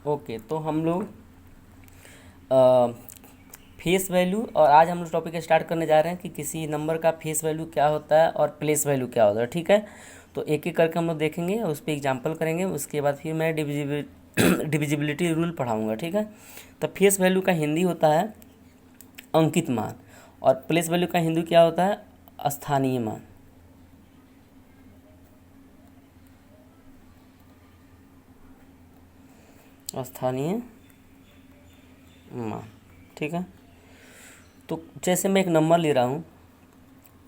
Okay, तो हम लोग फेस वैल्यू, और आज हम लोग टॉपिक स्टार्ट करने जा रहे हैं कि किसी नंबर का फेस वैल्यू क्या होता है और प्लेस वैल्यू क्या होता है। ठीक है, तो एक एक करके हम लोग देखेंगे और उस पर एग्जाम्पल करेंगे। उसके बाद फिर मैं डिविजिबिलिटी रूल पढ़ाऊँगा। ठीक है, तो फेस वैल्यू का हिंदी होता है अंकित मान, और प्लेस वैल्यू का हिंदी क्या होता है स्थानीय मान। स्थानीय मान, ठीक है। तो जैसे मैं एक नंबर ले रहा हूँ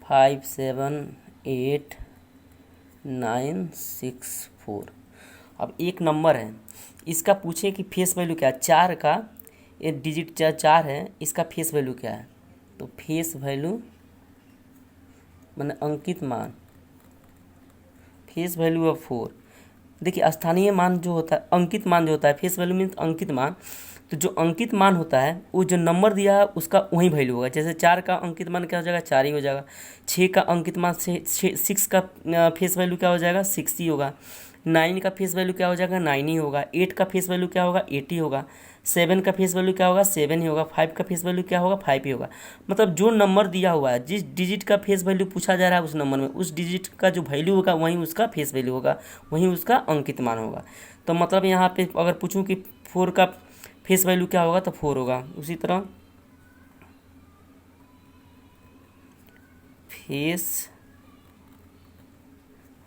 578964। अब एक नंबर है, इसका पूछे कि फेस वैल्यू क्या है। चार का ये डिजिट चार है, इसका फेस वैल्यू क्या है। तो फेस वैल्यू माने अंकित मान, फेस वैल्यू ऑफ 4। देखिए स्थानीय मान जो होता है, अंकित मान जो होता है, फेस वैल्यू मीन्स अंकित मान। तो जो अंकित मान होता है वो जो नंबर दिया है उसका वही वैल्यू होगा। जैसे चार का अंकित मान क्या हो जाएगा, चार ही हो जाएगा। छः का अंकित मान सिक्स का फेस वैल्यू क्या हो जाएगा, सिक्स ही होगा। नाइन का फेस वैल्यू क्या हो जाएगा, नाइन ही होगा। एट का फेस वैल्यू क्या होगा, एट ही होगा। सेवन का फेस वैल्यू क्या होगा, सेवन ही होगा। फाइव का फेस वैल्यू क्या होगा, फाइव ही होगा। मतलब जो नंबर दिया हुआ है, जिस डिजिट का फेस वैल्यू पूछा जा रहा है उस नंबर में, उस डिजिट का जो वैल्यू होगा वहीं उसका फेस वैल्यू होगा, वहीं उसका अंकित मान होगा। तो मतलब यहाँ पे अगर पूछूं कि फोर का फेस वैल्यू क्या होगा तो फोर होगा। उसी तरह face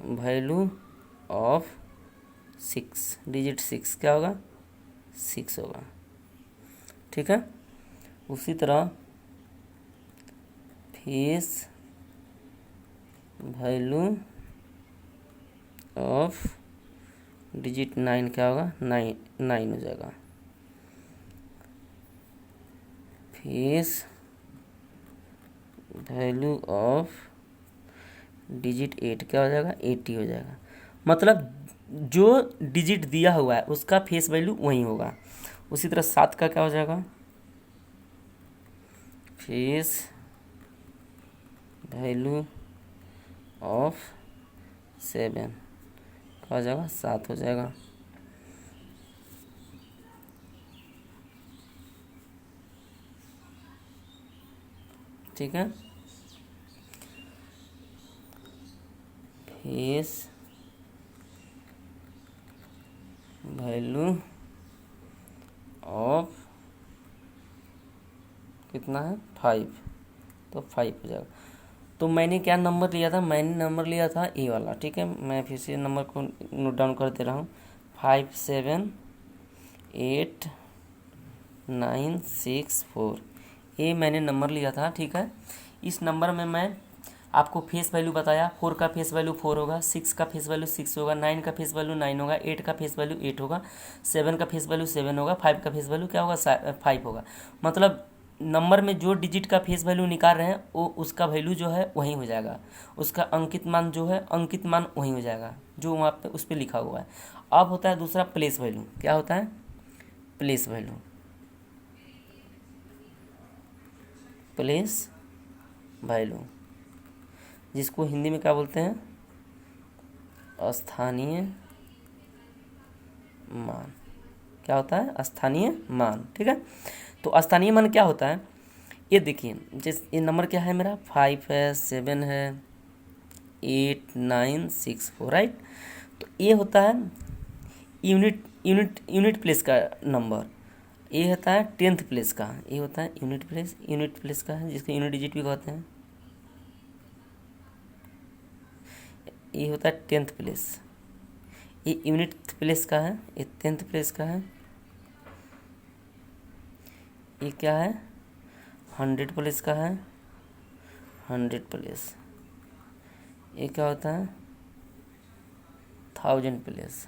value of six, digit six क्या होगा, सिक्स होगा। ठीक है, उसी तरह face value of digit nine क्या होगा, नाइन, नाइन हो जाएगा। Face value of digit eight क्या हो जाएगा, एट ही हो जाएगा। मतलब जो डिजिट दिया हुआ है उसका फेस वैल्यू वही होगा। उसी तरह सात का क्या हो जाएगा, फेस वैल्यू ऑफ सेवन क्या हो जाएगा, सात हो जाएगा। ठीक है, फेस वैल्यू ऑफ कितना है, फाइव, तो फाइव हो जाएगा। तो मैंने क्या नंबर लिया था, मैंने नंबर लिया था ए वाला। ठीक है, मैं फिर से नंबर को नोट डाउन कर दे रहा हूँ। 578964, ये मैंने नंबर लिया था। ठीक है, इस नंबर में मैं आपको फेस वैल्यू बताया। फोर का फेस वैल्यू फोर होगा, सिक्स का फेस वैल्यू सिक्स होगा, नाइन का फेस वैल्यू नाइन होगा, एट का फेस वैल्यू एट होगा, सेवन का फेस वैल्यू सेवन होगा, फाइव का फेस वैल्यू क्या होगा, फाइव होगा। मतलब नंबर में जो डिजिट का फेस वैल्यू निकाल रहे हैं वो उसका वैल्यू जो है वही हो जाएगा। उसका अंकित मान जो है, अंकित मान वही हो जाएगा जो वहाँ पे उस पर लिखा हुआ है। अब होता है दूसरा प्लेस वैल्यू। क्या होता है, प्लेस वैल्यू। प्लेस वैल्यू जिसको हिंदी में क्या बोलते हैं, स्थानीय मान। क्या होता है, स्थानीय मान। ठीक है, तो स्थानीय मान क्या होता है, ये देखिए। जिस ये नंबर क्या है मेरा, फाइव है, सेवन है, 8964, राइट। तो ये होता है यूनिट प्लेस का नंबर। ये होता है टेंथ प्लेस का, ये होता है यूनिट प्लेस का है, जिसको यूनिट डिजिट भी कहते हैं। ये होता है टेंथ प्लेस, ये यूनिट प्लेस का है, ये टेंथ प्लेस का है। ये क्या है, हंड्रेड प्लेस का है, हंड्रेड प्लेस। ये क्या होता है, थाउजेंड प्लेस।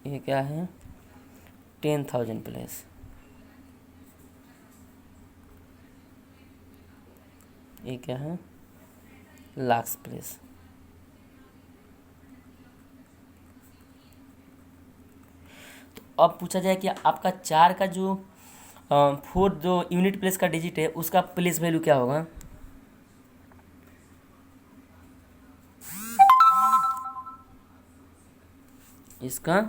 ये क्या है, 10,000 प्लेस। ये क्या है, लाख्स प्लेस। तो अब पूछा जाए कि आपका 4 का जो 4 जो यूनिट प्लेस का डिजिट है उसका प्लेस वैल्यू क्या होगा। इसका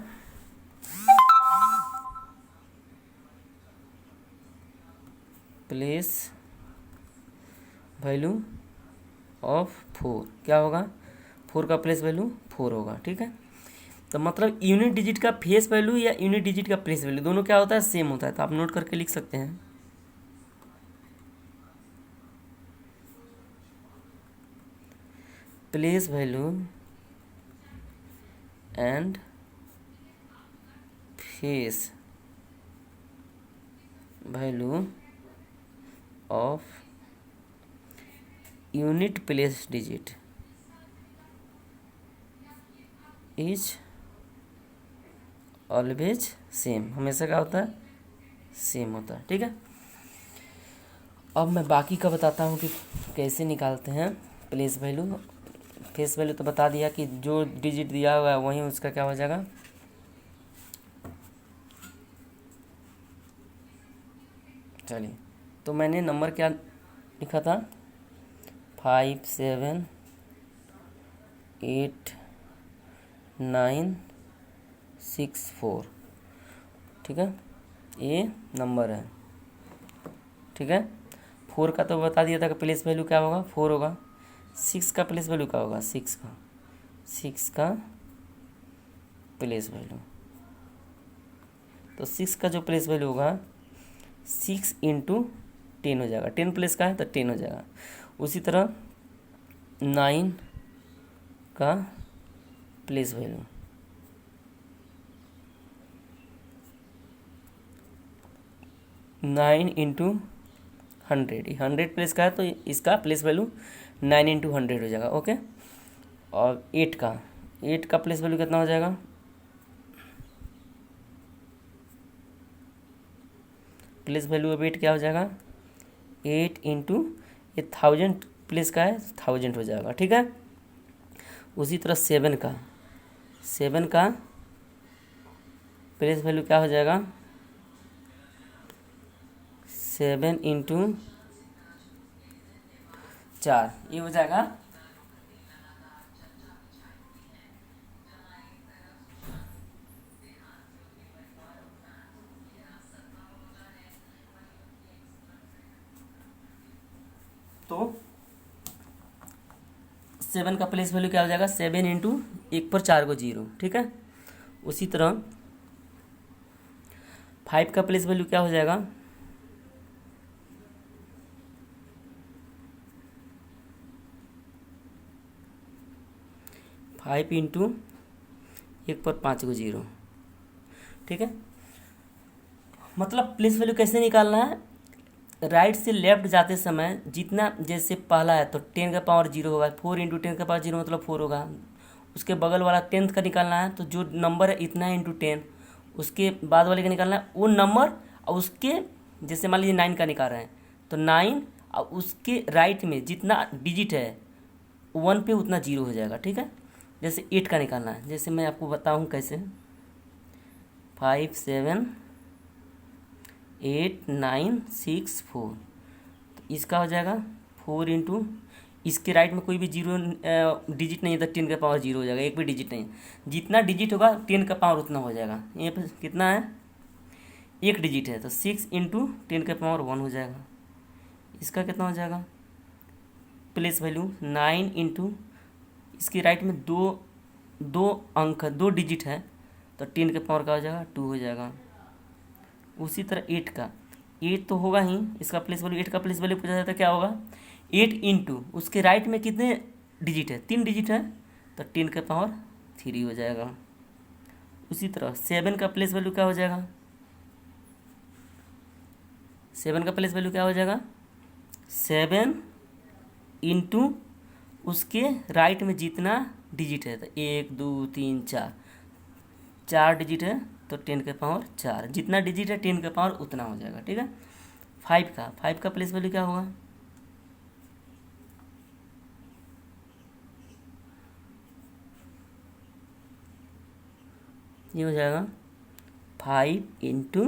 प्लेस वैल्यू ऑफ 4 क्या होगा, 4 का प्लेस वैल्यू 4 होगा। ठीक है, तो मतलब यूनिट डिजिट का फेस वैल्यू या यूनिट डिजिट का प्लेस वैल्यू दोनों क्या होता है, सेम होता है। तो आप नोट करके लिख सकते हैं, place value and face value of unit place digit is always same, हमेशा क्या होता है, सेम होता है। ठीक है, अब मैं बाकी का बताता हूँ कि कैसे निकालते हैं प्लेस वैल्यू। फेस वैल्यू तो बता दिया कि जो डिजिट दिया हुआ है वहीं उसका क्या हो जाएगा, चलिए तो मैंने नंबर क्या लिखा था, 57896 4। ठीक है, ये नंबर है। ठीक है, 4 का तो बता दिया था कि प्लेस वैल्यू क्या होगा, 4 होगा। 6 का प्लेस वैल्यू क्या होगा, 6 का प्लेस वैल्यू, तो 6 का जो प्लेस वैल्यू होगा 6 इंटू 10 हो जाएगा। 10 प्लेस का है तो 10 हो जाएगा। उसी तरह 9 का प्लेस वैल्यू, 9 इंटू 100, 100 प्लेस का है तो इसका प्लेस वैल्यू 9 इंटू 100 हो जाएगा। ओके, और 8 का प्लेस वैल्यू कितना हो जाएगा, प्लेस वैल्यू ऑफ 8 क्या हो जाएगा, 8 इंटू ये 1000 प्लेस का है 1000 हो जाएगा। ठीक है, उसी तरह 7 का प्लेस वैल्यू क्या हो जाएगा, 7 इंटू 4 ये हो जाएगा तो 7 का प्लेस वैल्यू क्या हो जाएगा, 7 इंटू 1 पर 4 को 0। ठीक है, उसी तरह 5 का प्लेस वैल्यू क्या हो जाएगा, 5 इंटू 1 पर 5 को 0। ठीक है, मतलब प्लेस वैल्यू कैसे निकालना है, राइट से लेफ्ट जाते समय जितना, जैसे पहला है तो 10 का पावर 0 होगा, 4 इंटू 10 का पावर 0 मतलब 4 होगा। उसके बगल वाला 10th का निकालना है तो जो नंबर है इतना इंटू 10, उसके बाद वाले का निकालना है वो नंबर, और उसके जैसे मान लीजिए 9 का निकाल रहे हैं तो 9 और उसके राइट में जितना डिजिट है 1 पे उतना 0 हो जाएगा। ठीक है, जैसे 8 का निकालना है, जैसे मैं आपको बताऊँ कैसे, 57896 4, तो इसका हो जाएगा 4 इंटू, इसके राइट में कोई भी 0 डिजिट नहीं है तो 10 का पावर 0 हो जाएगा, एक भी डिजिट नहीं है। जितना डिजिट होगा 10 का पावर उतना हो जाएगा। ये पे कितना है, एक डिजिट है तो 6 इंटू 10 का पावर 1 हो जाएगा। इसका कितना हो जाएगा, प्लेस वैल्यू 9 इंटू, इसके राइट में दो अंक है, 2 डिजिट है तो 10 के पावर का हो जाएगा 2 हो जाएगा। उसी तरह 8 तो होगा ही, इसका प्लेस वैल्यू 8 का प्लेस वैल्यू पूछा जाता है क्या होगा, 8 इंटू उसके राइट में कितने डिजिट है, 3 डिजिट है तो 10 का पावर 3 हो जाएगा। उसी तरह 7 का प्लेस वैल्यू क्या हो जाएगा, 7 का प्लेस वैल्यू क्या हो जाएगा, 7 इंटू उसके राइट में जितना डिजिट है तो 1 2 3 4 डिजिट है तो 10 के पावर 4, जितना डिजिट है 10 के पावर उतना हो जाएगा। ठीक है, 5 का प्लेस वैल्यू क्या होगा, ये हो जाएगा 5 इंटू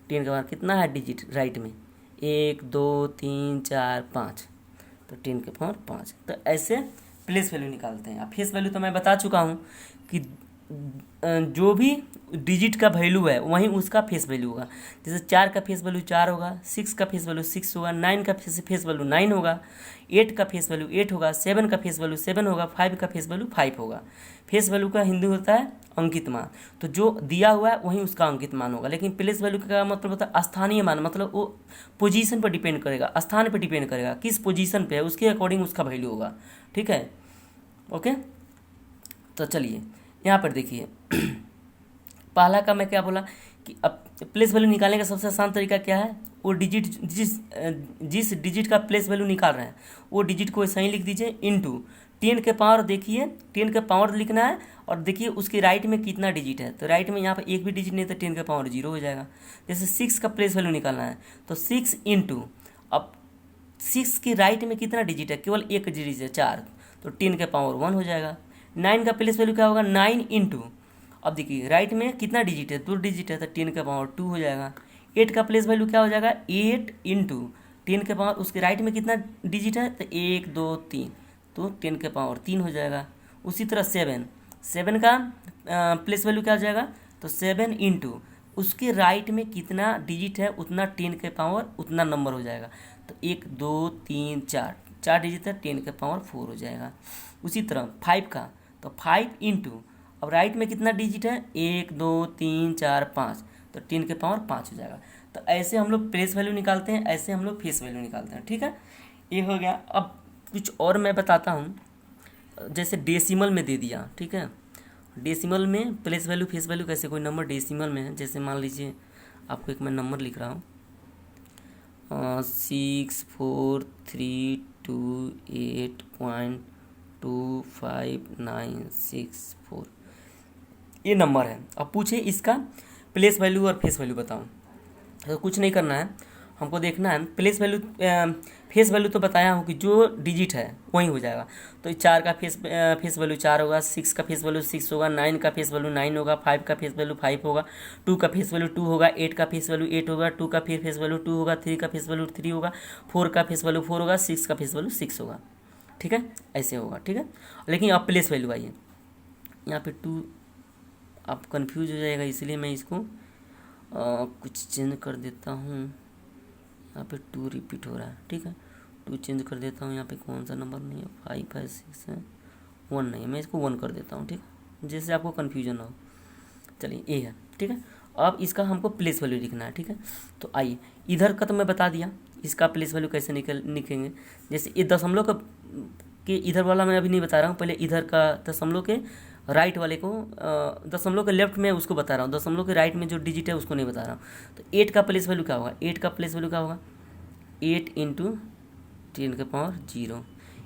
10 का पावर कितना है डिजिट राइट में, 1 2 3 4 5, तो 10 के पावर 5। तो ऐसे प्लेस वैल्यू निकालते हैं। अब फेस वैल्यू तो मैं बता चुका हूँ कि जो भी डिजिट का वैल्यू है वहीं उसका फेस वैल्यू होगा। जैसे 4 का फेस वैल्यू 4 होगा, 6 का फेस वैल्यू 6 होगा, 9 का फेस वैल्यू 9 होगा, 8 का फेस वैल्यू 8 होगा, 7 का फेस वैल्यू 7 होगा, 5 का फेस वैल्यू 5 होगा। फेस वैल्यू का हिंदी होता है अंकित मान। तो जो दिया हुआ है वहीं उसका अंकित मान होगा। लेकिन प्लेस वैल्यू का मतलब होता है स्थानीय मान, मतलब वो पोजीशन पर डिपेंड करेगा, स्थान पर डिपेंड करेगा, किस पोजीशन पे है उसके अकॉर्डिंग उसका वैल्यू होगा। ठीक है, ओके। तो चलिए यहाँ पर देखिए पहला का मैं क्या बोला कि अब प्लेस वैल्यू निकालने का सबसे आसान तरीका क्या है, वो डिजिट जिस डिजिट का प्लेस वैल्यू निकाल रहे हैं वो डिजिट को ऐसा ही लिख दीजिए इनटू 10 के पावर। देखिए 10 के पावर लिखना है और देखिए उसके राइट में कितना डिजिट है, तो राइट में यहाँ पर एक भी डिजिट नहीं तो 10 के पावर 0 हो जाएगा। जैसे 6 का प्लेस वैल्यू निकालना है तो 6 इंटू, अब 6 के राइट में कितना डिजिट है, केवल एक डिजिट है 4, तो 10 के पावर 1 हो जाएगा। 9 का प्लेस वैल्यू क्या होगा, 9 इंटू, अब देखिए राइट में कितना डिजिट है, 2 डिजिट है तो 10 का पावर 2 हो जाएगा। 8 का प्लेस वैल्यू क्या हो जाएगा, 8 इंटू 10 के पावर, उसके राइट में कितना डिजिट है तो 1 2 3, तो 10 के पावर 3 हो जाएगा। उसी तरह 7 का प्लेस वैल्यू क्या हो जाएगा, तो 7 इंटू उसके राइट में कितना डिजिट है उतना 10 के पावर उतना नंबर हो जाएगा, तो 1 2 3 4 डिजिट है, 10 के पावर 4 हो जाएगा। उसी तरह 5 का, तो 5 इंटू, अब राइट में कितना डिजिट है, 1 2 3 4 5, तो 10 के पावर 5 हो जाएगा। तो ऐसे हम लोग प्लेस वैल्यू निकालते हैं, ऐसे हम लोग फेस वैल्यू निकालते हैं। ठीक है, ये हो गया। अब कुछ और मैं बताता हूँ, जैसे डेसिमल में दे दिया। ठीक है, डेसिमल में प्लेस वैल्यू फेस वैल्यू कैसे, कोई नंबर डेसिमल में है, जैसे मान लीजिए आपको एक मैं नंबर लिख रहा हूँ 64328.2596 ये नंबर है। अब पूछे इसका प्लेस वैल्यू और फेस वैल्यू बताओ, तो कुछ नहीं करना है, हमको देखना है प्लेस वैल्यू फेस वैल्यू तो बताया हूँ कि जो डिजिट है वही हो जाएगा। तो 4 का फेस वैल्यू 4 होगा, 6 का फेस वैल्यू 6 होगा, 9 का फेस वैल्यू 9 होगा, 5 का फेस वैल्यू 5 होगा, 2 का फेस वैल्यू 2 होगा, 8 का फेस वैल्यू 8 होगा, 2 का फेस वैल्यू 2 होगा, 3 का फेस वैल्यू 3 होगा, 4 का फेस वैल्यू 4 होगा, 6 का फेस वैल्यू 6 होगा। ठीक है, ऐसे होगा। ठीक है, लेकिन अब प्लेस वैल्यू आइए, यहाँ पे 2 आप कंफ्यूज हो जाएगा, इसलिए मैं इसको कुछ चेंज कर देता हूँ। यहाँ पे 2 रिपीट हो रहा है। ठीक है, 2 चेंज कर देता हूँ। यहाँ पे कौन सा नंबर नहीं है, 5 है 6 है, 1 नहीं है, मैं इसको 1 कर देता हूँ। ठीक है, जैसे आपको कन्फ्यूजन ना हो। चलिए ये है। ठीक है, अब इसका हमको प्लेस वैल्यू लिखना है। ठीक है, तो आइए इधर का तो मैं बता दिया, इसका प्लेस वैल्यू कैसे लिखेंगे। जैसे ये दशमलव का के इधर वाला मैं अभी नहीं बता रहा हूँ, पहले इधर का दशमलव के राइट वाले को, दशमलव के लेफ्ट में उसको बता रहा हूँ, दशमलव के राइट में जो डिजिट है उसको नहीं बता रहा हूँ। तो 8 का प्लेस वैल्यू क्या होगा, 8 का प्लेस वैल्यू क्या होगा, 8 इंटू 10 के पावर 0।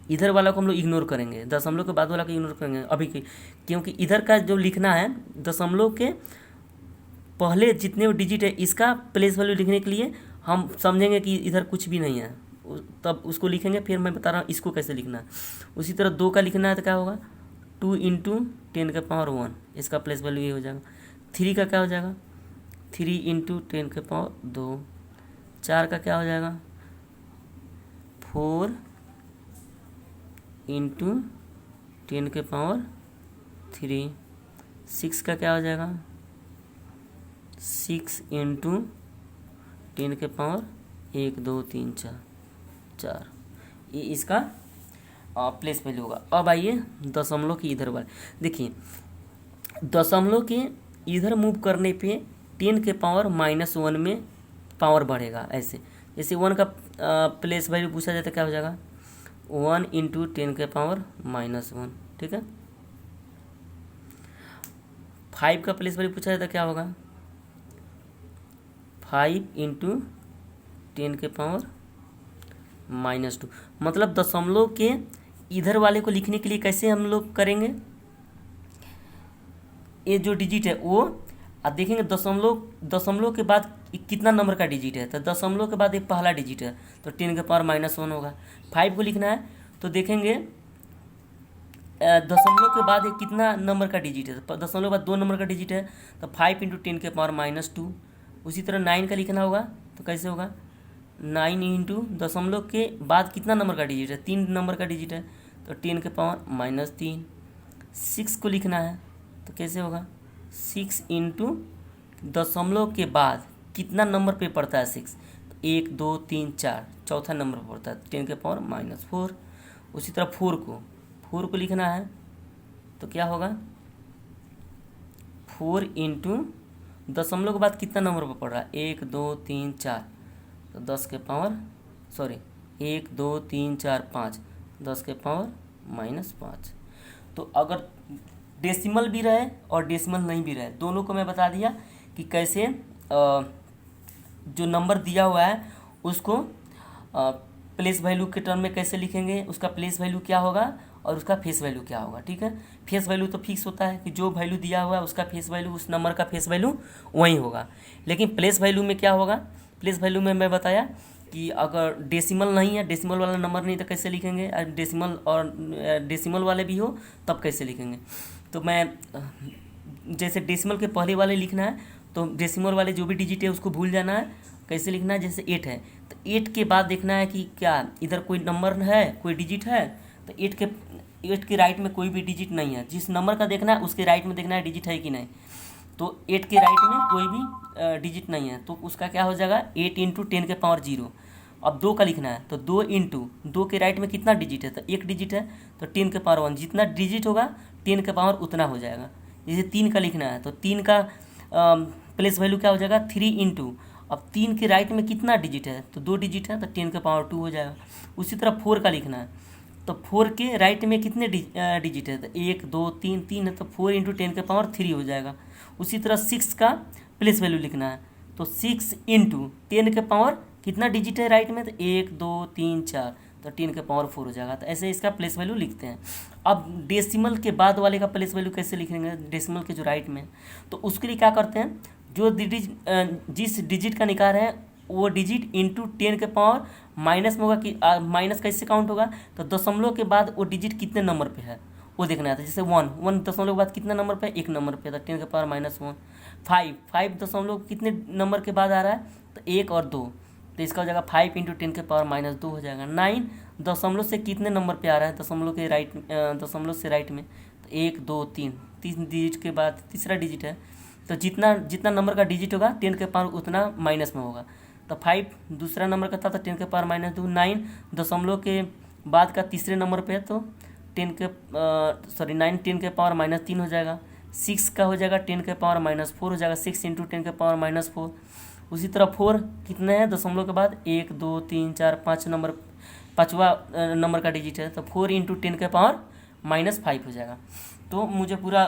इधर वाला को हम लोग इग्नोर करेंगे, दशमलव के बाद वाला को इग्नोर करेंगे अभी की, क्योंकि इधर का जो लिखना है दशमलव के पहले जितने डिजिट है इसका प्लेस वैल्यू लिखने के लिए हम समझेंगे कि इधर कुछ भी नहीं है, तब उसको लिखेंगे। फिर मैं बता रहा हूँ इसको कैसे लिखना है। उसी तरह 2 का लिखना है तो क्या होगा, 2 इंटू 10 के पावर 1, इसका प्लेस वैल्यू ये हो जाएगा। 3 का क्या हो जाएगा, 3 इंटू 10 के पावर 2। 4 का क्या हो जाएगा, 4 इंटू 10 के पावर 3। 6 का क्या हो जाएगा, 6 इंटू 10 के पावर 1 2 3 4। ये इसका प्लेस वैल्यू होगा। अब आइए दशमलव की इधर वाले, देखिए दशमलव के इधर मूव करने पे 10 के पावर -1 में पावर बढ़ेगा। ऐसे जैसे 1 का प्लेस वैल्यू पूछा जाता है क्या हो जाएगा, 1 इंटू 10 के पावर -1। ठीक है, 5 का प्लेस वैल्यू पूछा जाता है क्या होगा, 5 इंटू 10 के पावर -2। मतलब दशमलव के इधर वाले को लिखने के लिए कैसे हम लोग करेंगे, ये जो डिजिट है वो आप देखेंगे दशमलव के बाद कितना नंबर का डिजिट है, तो दशमलव के बाद एक पहला डिजिट है तो 10 के पावर -1 होगा। 5 को लिखना है तो देखेंगे दशमलव के बाद ये कितना नंबर का डिजिट है, तो दशमलव के बाद 2 नंबर का डिजिट है, तो 5 इंटू 10⁻²। उसी तरह 9 का लिखना होगा, तो कैसे होगा 9 इंटू दशमलव के बाद कितना नंबर का डिजिट है, 3 नंबर का डिजिट है, तो 10⁻³ 6 को लिखना है, तो कैसे होगा 6 इंटू दशमलव के बाद कितना नंबर पे पड़ता है 6, तो 1 2 3 4 चौथा नंबर पर पड़ता है 10⁻⁴। उसी तरह 4 को लिखना है, तो क्या होगा 4 इंटू दशमलव के बाद कितना नंबर पर पड़ रहा है 1 2 3 4, तो 1 2 3 4 5 10⁻⁻5। तो अगर डेसिमल भी रहे और डेसिमल नहीं भी रहे, दोनों को मैं बता दिया कि कैसे जो नंबर दिया हुआ है उसको प्लेस वैल्यू के टर्म में कैसे लिखेंगे, उसका प्लेस वैल्यू क्या होगा और उसका फेस वैल्यू क्या होगा। ठीक है, फेस वैल्यू तो फिक्स होता है कि जो वैल्यू दिया हुआ है उसका फेस वैल्यू, उस नंबर का फेस वैल्यू वही होगा। लेकिन प्लेस वैल्यू में क्या होगा, प्लेस वैल्यू में मैं बताया कि अगर डेसिमल नहीं है, डेसिमल वाला नंबर नहीं तो कैसे लिखेंगे, डेसिमल और डेसिमल वाले भी हो तब कैसे लिखेंगे। तो मैं जैसे डेसिमल के पहले वाले लिखना है, तो डेसिमल वाले जो भी डिजिट है उसको भूल जाना है। कैसे लिखना है, जैसे 8 है तो 8 के बाद देखना है कि क्या इधर कोई नंबर है, कोई डिजिट है, तो 8 के राइट में कोई भी डिजिट नहीं है। जिस नंबर का देखना है उसके राइट में देखना है डिजिट है कि नहीं, तो 8 के राइट में कोई भी डिजिट नहीं है, तो उसका क्या हो जाएगा 8 इंटू 10⁻⁴। अब 2 का लिखना है, तो 2 इंटू 2 के राइट में कितना डिजिट है, तो 1 डिजिट है, तो 10⁻⁴। जितना डिजिट होगा 10 के पावर उतना हो जाएगा। जैसे 3 का लिखना है, तो 3 का प्लेस वैल्यू क्या हो जाएगा 3 इंटू, अब 3 के राइट में कितना डिजिट है, तो 2 डिजिट है, तो 10⁻² हो जाएगा। उसी तरह 4 का लिखना है, तो 4 के राइट में कितने डिजिट है, तो 1 2 3 3 है, तो 4 इंटू 10⁻³ हो जाएगा। उसी तरह 6 का प्लेस वैल्यू लिखना है, तो 6 इंटू 10 के पावर कितना डिजिट है राइट में, तो 1 2 3 4, तो 10⁻⁴ हो जाएगा। तो ऐसे इसका प्लेस वैल्यू लिखते हैं। अब डेसिमल के बाद वाले का प्लेस वैल्यू कैसे लिखेंगे, डेसिमल के जो राइट में, तो उसके लिए क्या करते हैं, जो जिस डिजिट का निकाल रहे हैं वो डिजिट इंटू 10 के पावर माइनस में होगा कि माइनस कैसे काउंट होगा, तो दशमलव के बाद वो डिजिट कितने नंबर पे है वो देखना है। तो जैसे 1 दशमलव के बाद कितने नंबर पे, 1 नंबर पे, तो 10⁻⁻1। 5 दशमलव कितने नंबर के बाद आ रहा है, तो 1 और 2, तो इसका हो जाएगा 5 इंटू 10⁻⁻2 हो जाएगा। 9 दशमलव से कितने नंबर पे आ रहा है, दशमलव के राइट, दशमलव से राइट में, तो 1 2 3 डिजिट के बाद तीसरा डिजिट है, तो जितना नंबर का डिजिट होगा 10 के पावर उतना माइनस में होगा। तो 5 दूसरा नंबर का था, तो 10⁻⁻2। 9 दशमलव के बाद का तीसरे नंबर पे है, तो 9 10⁻⁻3 हो जाएगा। 6 का हो जाएगा 10⁻⁻4 हो जाएगा, 6 इंटू 10⁻⁻4। उसी तरह 4 कितने हैं दशमलव के बाद, 1 2 3 4 5 नंबर, पाँचवा नंबर का डिजिट है, तो 4 इंटू 10⁻⁻5 हो जाएगा। तो मुझे पूरा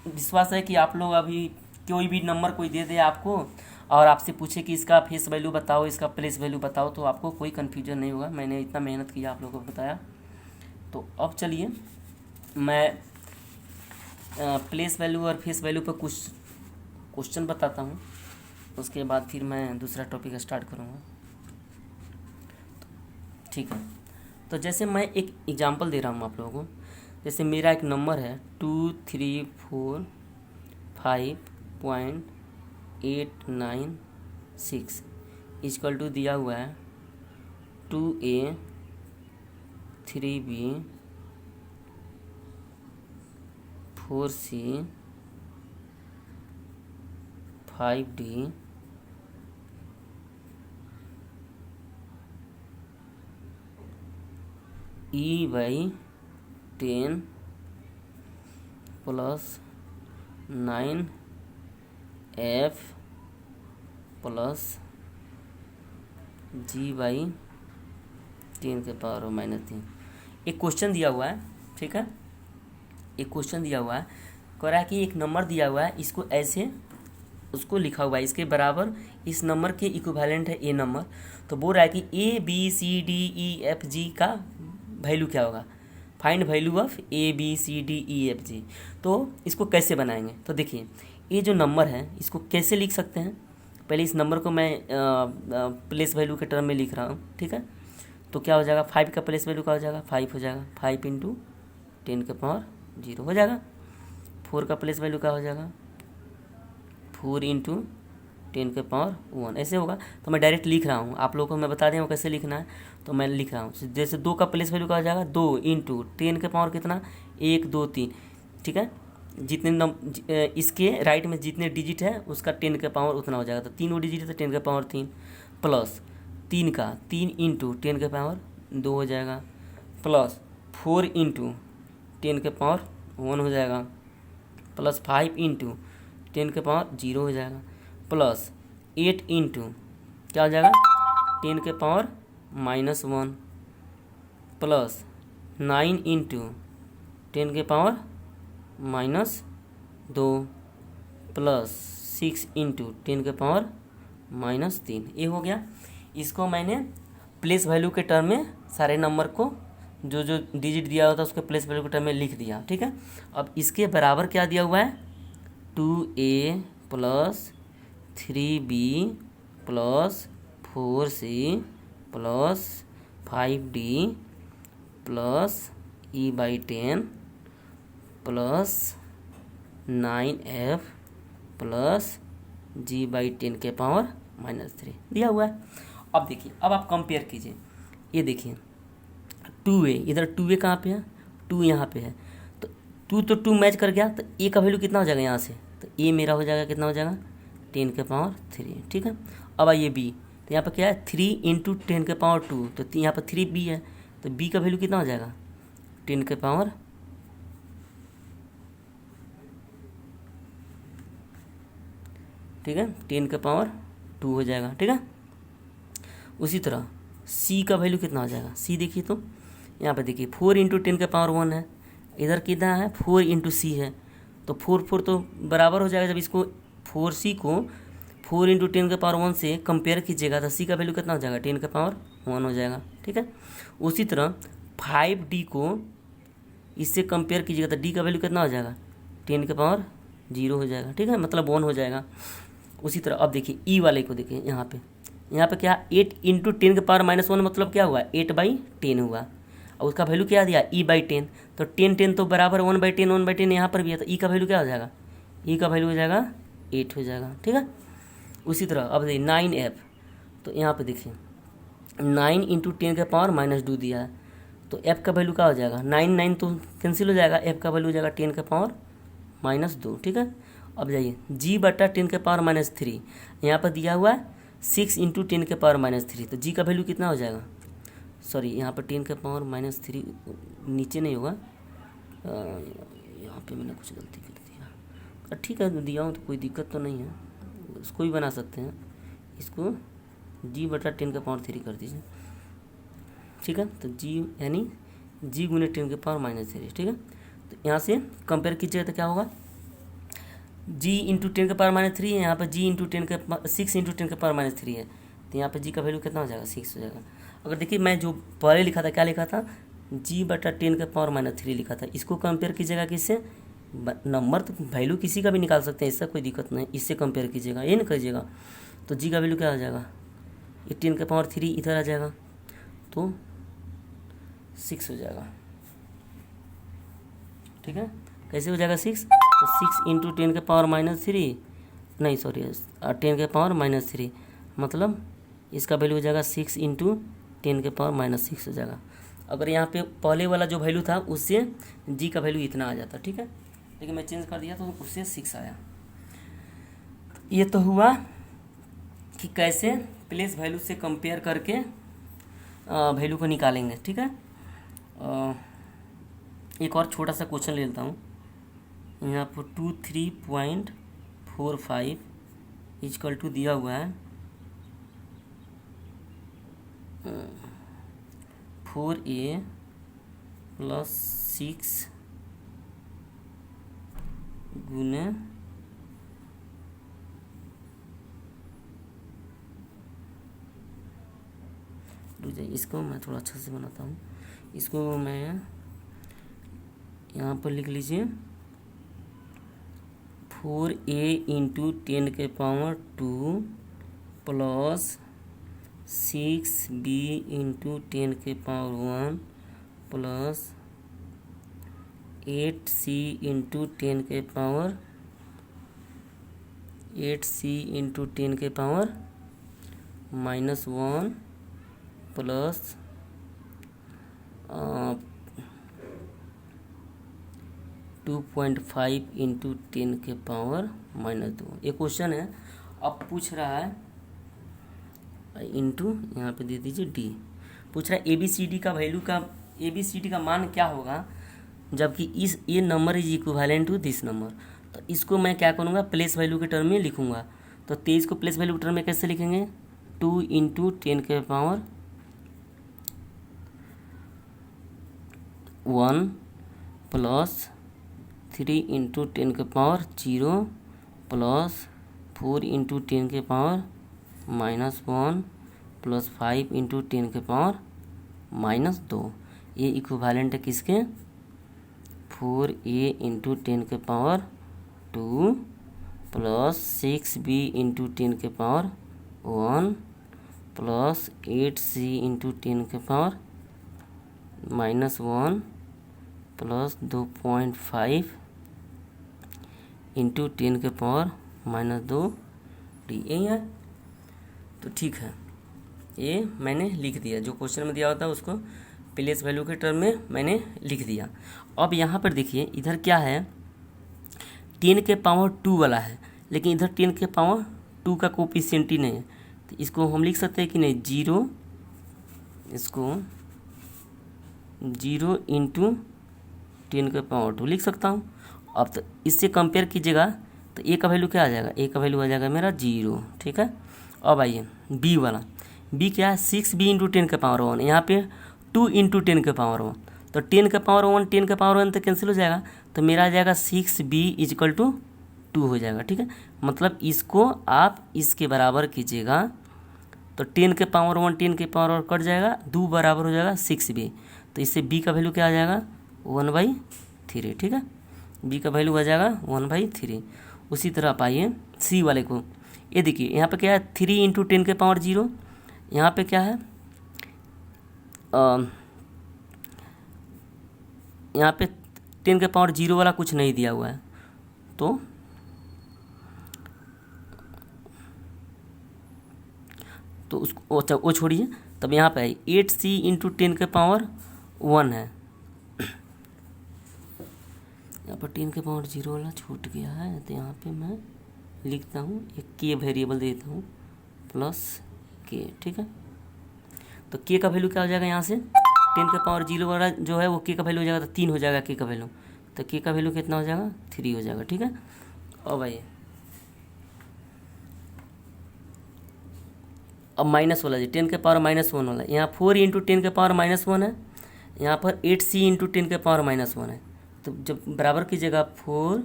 विश्वास है कि आप लोग अभी कोई भी नंबर कोई दे दे आपको और आपसे पूछे कि इसका फेस वैल्यू बताओ, इसका प्लेस वैल्यू बताओ, तो आपको कोई कन्फ्यूजन नहीं होगा। मैंने इतना मेहनत किया आप लोगों को बताया। तो अब चलिए मैं प्लेस वैल्यू और फेस वैल्यू पर कुछ क्वेश्चन बताता हूँ, उसके बाद फिर मैं दूसरा टॉपिक स्टार्ट करूँगा। ठीक है, तो जैसे मैं एक एग्जांपल दे रहा हूँ आप लोगों को। जैसे मेरा एक नंबर है 2345.896 इक्वल टू दिया हुआ है 2A 3B 4C 5D E/10 plus 9F plus G/10⁻⁻3। एक क्वेश्चन दिया हुआ है, ठीक है, एक क्वेश्चन दिया हुआ है, कह रहा है कि एक नंबर दिया हुआ है, इसको ऐसे उसको लिखा हुआ है, इसके बराबर इस नंबर के इक्विवेलेंट है ए नंबर। तो बोल रहा है कि ABCDEFG का वैल्यू क्या होगा, फाइंड वैल्यू ऑफ ABCDEFG। तो इसको कैसे बनाएंगे, तो देखिए ये जो नंबर है इसको कैसे लिख सकते हैं। पहले इस नंबर को मैं प्लेस वैल्यू के टर्म में लिख रहा हूँ, ठीक है। तो क्या हो जाएगा, 5 का प्लेस वैल्यू क्या हो जाएगा, 5 हो जाएगा। 5 इंटू 10 के पावर 0 हो जाएगा। 4 का प्लेस वैल्यू क्या हो जाएगा, 4 इंटू 10 के पावर 1 ऐसे होगा। तो मैं डायरेक्ट लिख रहा हूँ, आप लोगों को मैं बता दिया हूँ कैसे लिखना है, तो मैं लिख रहा हूँ। जैसे 2 का प्लेस वैल्यू क्या हो जाएगा, 2 इंटू 10 के पावर कितना, 1 2 3, ठीक है। जितने इसके राइट में जितने डिजिट है उसका 10 के पावर उतना हो जाएगा। तो 3 डिजिट है तो 10 के पावर 3, प्लस 3 का 3 इंटू 10 के पावर 2 हो जाएगा, प्लस 4 इंटू 10 के पावर 1 हो जाएगा, प्लस 5 इंटू 10 के पावर 0 हो जाएगा, प्लस 8 इंटू क्या हो जाएगा 10 के पावर -1, प्लस 9 इंटू 10 के पावर -2, प्लस 6 इंटू 10 के पावर -3। ये हो गया। इसको मैंने प्लेस वैल्यू के टर्म में सारे नंबर को जो जो डिजिट दिया होता है उसके प्लेस वैल्यू के टर्म में लिख दिया, ठीक है। अब इसके बराबर क्या दिया हुआ है, 2a plus 3b plus 4c plus 5d plus e/10 plus 9f plus g/10 के पावर -3 दिया हुआ है। अब देखिए, अब आप कंपेयर कीजिए, ये देखिए 2a, इधर 2a कहाँ पे है, 2 यहाँ पे है, तो 2 तो 2 मैच कर गया, तो a का वैल्यू कितना हो जाएगा यहाँ से, तो a मेरा हो जाएगा कितना हो जाएगा 10 के पावर 3, ठीक है। अब आइए b, तो यहाँ पर क्या है 3 इंटू 10 के पावर 2, तो यहाँ पर 3b है, तो b का वैल्यू कितना हो जाएगा 10 के पावर, ठीक है, 10 के पावर 2 हो जाएगा, ठीक है। उसी तरह c का वैल्यू कितना हो जाएगा, c देखिए तो यहाँ पे देखिए 4 इंटू 10 के पावर 1 है, इधर कितना है 4 इंटू सी है, तो 4 तो बराबर हो जाएगा। जब इसको 4c को 4 इंटू 10 के पावर 1 से कंपेयर कीजिएगा तो c का वैल्यू कितना हो जाएगा 10 के पावर 1 हो जाएगा, ठीक है। उसी तरह 5d को इससे कंपेयर कीजिएगा तो d का वैल्यू कितना हो जाएगा 10 के पावर 0 हो जाएगा, ठीक है, मतलब 1 हो जाएगा। उसी तरह अब देखिए ई वाले को देखिए, यहाँ पे क्या 8 इंटू 10 के पावर -1 मतलब क्या हुआ 8/10 हुआ, और उसका वैल्यू क्या दिया e/10, तो 10 तो बराबर 1/10, 1/10 यहाँ पर भी है, तो ई का वैल्यू क्या हो जाएगा, ई का वैल्यू हो जाएगा 8 हो जाएगा, ठीक है। उसी तरह अब देखिए 9f, तो यहाँ पे देखिए 9 इंटू 10 के पावर -2 दिया है, तो f का वैल्यू क्या हो जाएगा 9 तो कैंसिल हो जाएगा, f का वैल्यू हो जाएगा 10 के पावर -2, ठीक है। अब जाइए g/10 के पावर -3, यहाँ पर दिया हुआ है 6 इंटू 10 के पावर -3, तो g का वैल्यू कितना हो जाएगा, सॉरी यहाँ पर 10 के पावर -3 नीचे नहीं होगा, यहाँ पे मैंने कुछ गलती कर दिया, ठीक है दिया हूँ तो कोई दिक्कत तो नहीं है, इसको भी बना सकते हैं, इसको g/10 के पावर 3 कर दीजिए, ठीक है। तो g यानी g गुने 10 के पावर -3, ठीक है। तो यहाँ से कंपेयर कीजिएगा तो क्या होगा g इंटू 10 के पावर -3 है, यहाँ पर g इंटू 10 के 6 इंटू 10 के पावर -3 है, तो यहाँ पर g का वैल्यू कितना हो जाएगा 6 हो जाएगा। अगर देखिए मैं जो पहले लिखा था क्या लिखा था g/10 के पावर -3 लिखा था, इसको कंपेयर कीजिएगा किससे, नंबर तो वैल्यू किसी का भी निकाल सकते हैं, इससे कोई दिक्कत नहीं, इससे कंपेयर कीजिएगा, ये ना कीजिएगा, तो g का वैल्यू क्या हो जाएगा 10 के पावर 3 इधर आ जाएगा तो 6 हो जाएगा, ठीक है। कैसे हो जाएगा 6, तो 6 इंटू 10 के पावर -3 नहीं सॉरी 10 के पावर -3 मतलब इसका वैल्यू हो जाएगा 6 इंटू 10 के पावर -6 हो जाएगा। अगर यहाँ पे पहले वाला जो वैल्यू था उससे जी का वैल्यू इतना आ जाता, ठीक है, लेकिन मैं चेंज कर दिया तो उससे 6 आया। ये तो हुआ कि कैसे प्लेस वैल्यू से कंपेयर करके वैल्यू को निकालेंगे, ठीक है। एक और छोटा सा क्वेश्चन ले लेता हूँ, यहाँ पर 23.45 इक्वल टू दिया हुआ है 4a प्लस 6 गुने इसको मैं थोड़ा अच्छा से बनाता हूँ, इसको मैं यहाँ पर लिख लीजिए 4a इंटू 10 के पावर 2 प्लस 6b इंटू 10 के पावर 1 प्लस 8c इंटू 10 के पावर 8c इंटू 10 के पावर -1 प्लस 2.5 इंटू 10 के पावर -2। ये क्वेश्चन है। अब पूछ रहा है इंटू, यहाँ पे दे दीजिए डी। पूछ रहा है ABCD का वैल्यू का, ABCD का मान क्या होगा जबकि ये number is equivalent to this number. तो इसको मैं क्या करूँगा, प्लेस वैल्यू के टर्म में लिखूँगा। तो 23 को प्लेस वैल्यू के टर्म में कैसे लिखेंगे, 2 इंटू 10 के पावर 1 प्लस 3 इंटू 10 के पावर 0 प्लस 4 इंटू 10 के पावर -1 प्लस 5 इंटू 10 के पावर -2। ये इक्विवेलेंट है किसके, 4a इंटू 10 के पावर 2 प्लस 6b इंटू 10 के पावर 1 प्लस 8c इंटू 10 के पावर -1 प्लस 2.5 इंटू 10 के पावर -2 डी। यही है। तो ठीक है, ये मैंने लिख दिया। जो क्वेश्चन में दिया होता है उसको प्लेस वैल्यू के टर्म में मैंने लिख दिया। अब यहाँ पर देखिए, इधर क्या है, 10 के पावर 2 वाला है, लेकिन इधर 10 के पावर 2 का कोफिशिएंट ही नहीं है। तो इसको हम लिख सकते हैं कि नहीं, 0, इसको 0 इंटू 10 के पावर 2 लिख सकता हूँ। अब तो इससे कंपेयर कीजिएगा तो ए का वैल्यू क्या आ जाएगा, ए का वैल्यू आ जाएगा मेरा 0। ठीक है। अब आइए बी वाला, बी क्या है, 6b इंटू 10 के पावर 1, यहाँ पे 2 इंटू 10 के पावर 1। तो 10 के पावर 1 10 के पावर 1 तो कैंसिल हो जाएगा, तो मेरा आ जाएगा 6b इजकल टू 2 हो जाएगा। ठीक है, मतलब इसको आप इसके बराबर कीजिएगा तो 10 के पावर 1 10 के पावर 1 कट जाएगा, 2 बराबर हो जाएगा 6b। तो इससे b का वैल्यू क्या आ जाएगा, 1/3। ठीक है, b का वैल्यू आ जाएगा 1/3। उसी तरह आप आइए सी वाले को, ये देखिए यहाँ पे क्या है, 3 इंटू 10 के पावर 0, यहाँ पे क्या है, यहाँ पे 10 के पावर 0 वाला कुछ नहीं दिया हुआ है। तो उसको अच्छा वो छोड़िए। तब यहाँ पे है 8c इंटू 10 के पावर 1 है, यहाँ पर 10 के पावर 0 वाला छूट गया है। तो यहाँ पे मैं लिखता हूँ, एक के वेरिएबल देता हूँ प्लस के। ठीक है, तो के का वैल्यू क्या हो जाएगा, यहाँ से 10 के पावर 0 वाला जो है वो के का वैल्यू हो जाएगा, तो 3 हो जाएगा के का वैल्यू। तो के का वैल्यू कितना हो जाएगा, 3 हो जाएगा। ठीक है, अब आइए अब माइनस वाला जी, 10 के पावर -1 वाला, यहाँ 4 इंटू 10 के पावर -1 है, यहाँ पर 8c इंटू 10 के पावर -1 है। तो जब बराबर कीजिएगा 4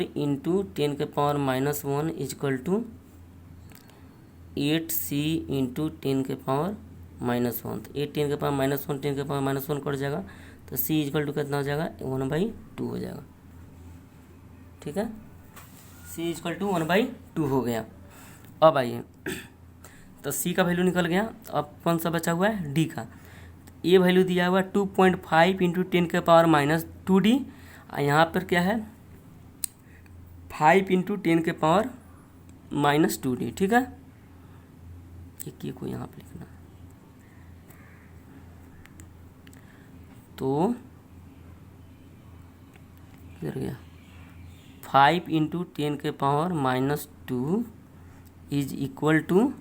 इंटू 10 के power -1 is equal to 8c into 10 के पावर -1। तो 8 10 के पावर -1 10 के पावर -1 कट जाएगा, तो c इजकल टू कितना हो जाएगा, 1/2 हो जाएगा। ठीक है, c इजकल टू 1/2 हो गया। अब आइए, तो c का वैल्यू निकल गया। अब कौन सा बचा हुआ है, d का। ये वैल्यू दिया हुआ है 2.5 इंटू 10 के पावर -2d, और यहाँ पर क्या है 5 इंटू 10 के पावर -2d। ठीक है, एक को यहाँ पर लिखना, तो इधर गया 5 इंटू 10 के power -2 is equal to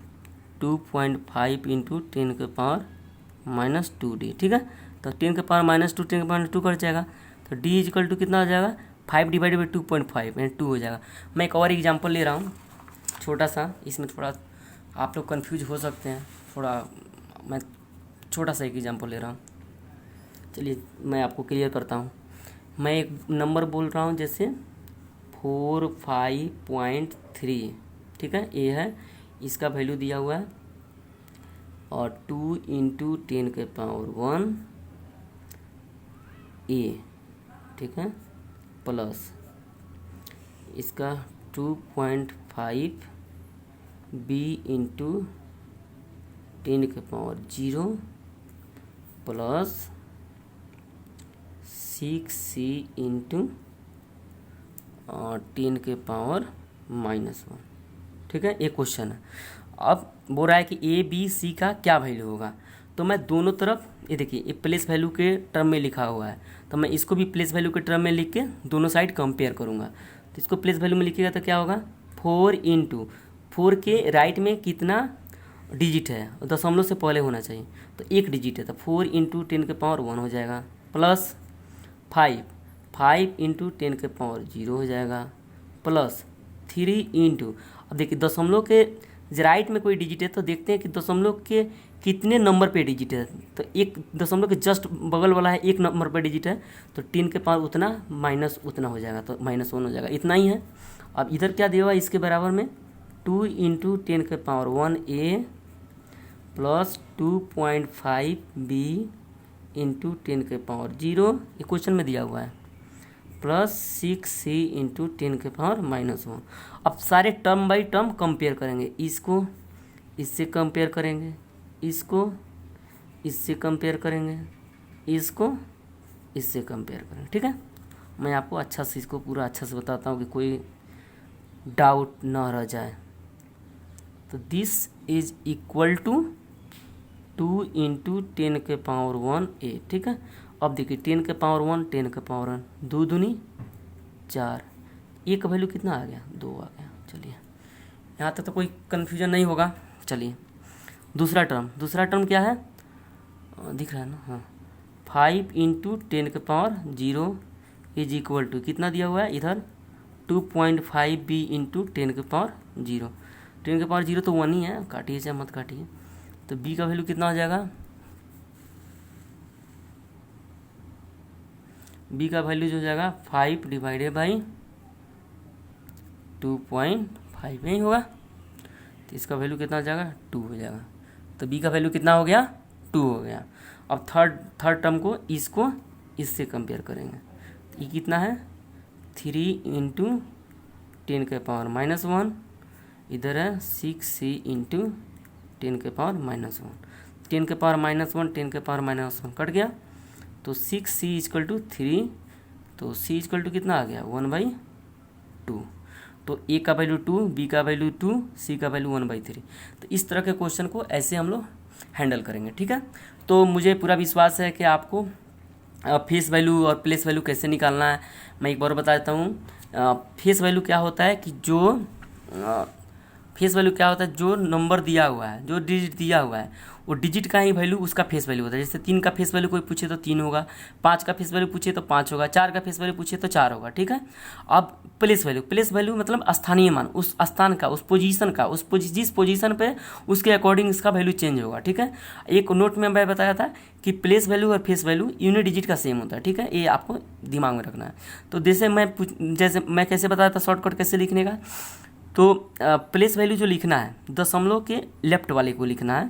2.5 into 10 के पावर -2d। ठीक है, तो 10 के पावर -2 10 के पावर 2 कट जाएगा, तो d इजकल टू कितना हो जाएगा, 5 डिवाइडेड बाई 2.5 यानी 2 हो जाएगा। मैं एक और एग्जांपल ले रहा हूँ छोटा सा, इसमें थोड़ा आप लोग कंफ्यूज हो सकते हैं, थोड़ा मैं छोटा सा एक एग्जांपल ले रहा हूँ। चलिए मैं आपको क्लियर करता हूँ। मैं एक नंबर बोल रहा हूँ, जैसे 45.3। ठीक है, ये है, इसका वैल्यू दिया हुआ है, और 2 इंटू 10 के पावर 1 ए। ठीक है, प्लस इसका 2.5 बी इंटू 10 के पावर 0 प्लस 6c इंटू 10 के पावर -1। ठीक है, एक क्वेश्चन है। अब बोल रहा है कि ए बी सी का क्या वैल्यू होगा, तो मैं दोनों तरफ ये देखिए ये प्लेस वैल्यू के टर्म में लिखा हुआ है, तो मैं इसको भी प्लेस वैल्यू के टर्म में लिख के दोनों साइड कंपेयर करूँगा। तो इसको प्लेस वैल्यू में लिखिएगा तो क्या होगा, 4 इंटू 4 के राइट में कितना डिजिट है, दशमलव से पहले होना चाहिए, तो एक डिजिट है, तो 4 इंटू 10 के पावर 1 हो जाएगा, प्लस 5 इंटू 10 के पावर 0 हो जाएगा, प्लस 3 इंटू, अब देखिए दशमलव के राइट में कोई डिजिट है तो देखते हैं कि दशमलव के कितने नंबर पे डिजिट है, तो एक दशमलव के जस्ट बगल वाला है, एक नंबर पे डिजिट है, तो 10 के पावर उतना माइनस उतना हो जाएगा, तो -1 हो जाएगा, इतना ही है। अब इधर क्या दिया हुआ है इसके बराबर में, 2 इंटू 10 के पावर 1 ए प्लस 2.5 बी इंटू 10 के पावर 0, ये क्वेश्चन में दिया हुआ है, प्लस 6c इंटू 10 के पावर -1। अब सारे टर्म बाई टर्म कंपेयर करेंगे, इसको इससे कंपेयर करेंगे, इसको इससे कंपेयर करेंगे, इसको इससे कंपेयर करेंगे। ठीक है, मैं आपको अच्छा से इसको पूरा अच्छा से बताता हूँ कि कोई डाउट ना रह जाए। तो this is equal to 2 into 10 के पावर 1 ए। ठीक है, अब देखिए 10 के पावर 1 10 के पावर 1, 2 दूनी 4, ए का वैल्यू कितना आ गया, 2 आ गया। चलिए यहाँ तक तो कोई कन्फ्यूजन नहीं होगा। चलिए दूसरा टर्म क्या है, दिख रहा है ना, हाँ, 5 इंटू 10 के पावर 0 इज इक्वल टू कितना दिया हुआ है इधर, 2.5 बी इंटू 10 के पावर 0। 10 के पावर 0 तो 1 ही है, काटिए चाहे मत काटिए, तो बी का वैल्यू कितना हो जाएगा, बी का वैल्यू जो हो जाएगा 5 डिवाइडेड बाई 2.5 नहीं होगा, तो इसका वैल्यू कितना हो जाएगा, 2 हो जाएगा। तो बी का वैल्यू कितना हो गया, 2 हो गया। अब थर्ड टर्म को इसको इससे कंपेयर करेंगे, तो ये कितना है, 3 इंटू 10 के पावर -1, इधर है 6c इंटू 10 के पावर -1, 10 के पावर -1 10 के पावर -1 कट गया, तो 6c इजकल टू 3, तो c इजकल टू कितना आ गया, 1/2। तो ए का वैल्यू 2, बी का वैल्यू 2, सी का वैल्यू 1/3। तो इस तरह के क्वेश्चन को ऐसे हम लोग हैंडल करेंगे। ठीक है, तो मुझे पूरा विश्वास है कि आपको फेस वैल्यू और प्लेस वैल्यू कैसे निकालना है। मैं एक बार बता देता हूँ। फेस वैल्यू क्या होता है कि जो नंबर दिया हुआ है, जो डिजिट दिया हुआ है, वो डिजिट का ही वैल्यू उसका फेस वैल्यू होता है। जैसे 3 का फेस वैल्यू कोई पूछे तो 3 होगा, 5 का फेस वैल्यू पूछे तो 5 होगा, 4 का फेस वैल्यू पूछे तो 4 होगा। ठीक है, अब प्लेस वैल्यू मतलब स्थानीय मान, उस स्थान का, उस पोजीशन का, जिस पोजीशन पे उसके अकॉर्डिंग इसका वैल्यू चेंज होगा। ठीक है, एक नोट में मैं बताया था कि प्लेस वैल्यू और फेस वैल्यू यूनिट डिजिट का सेम होता है। ठीक है, ये आपको दिमाग में रखना है। तो जैसे मैं कैसे बताया था शॉर्टकट कैसे लिखने का, तो प्लेस वैल्यू जो लिखना है दशमलव के लेफ्ट वाले को लिखना है।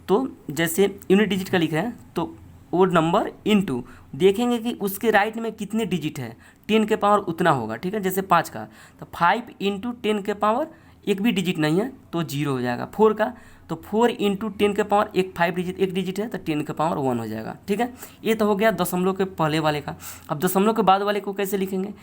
तो जैसे यूनिट डिजिट का लिख रहे हैं तो वो नंबर इनटू देखेंगे कि उसके राइट में कितने डिजिट है, 10 के पावर उतना होगा। ठीक है, जैसे 5 का तो 5 इंटू 10 के पावर एक भी डिजिट नहीं है तो 0 हो जाएगा। 4 का तो 4 इंटू 10 के पावर एक डिजिट है तो 10 के पावर 1 हो जाएगा। ठीक है, ये तो हो गया दशमलव के पहले वाले का। अब दशमलव के बाद वाले को कैसे लिखेंगे,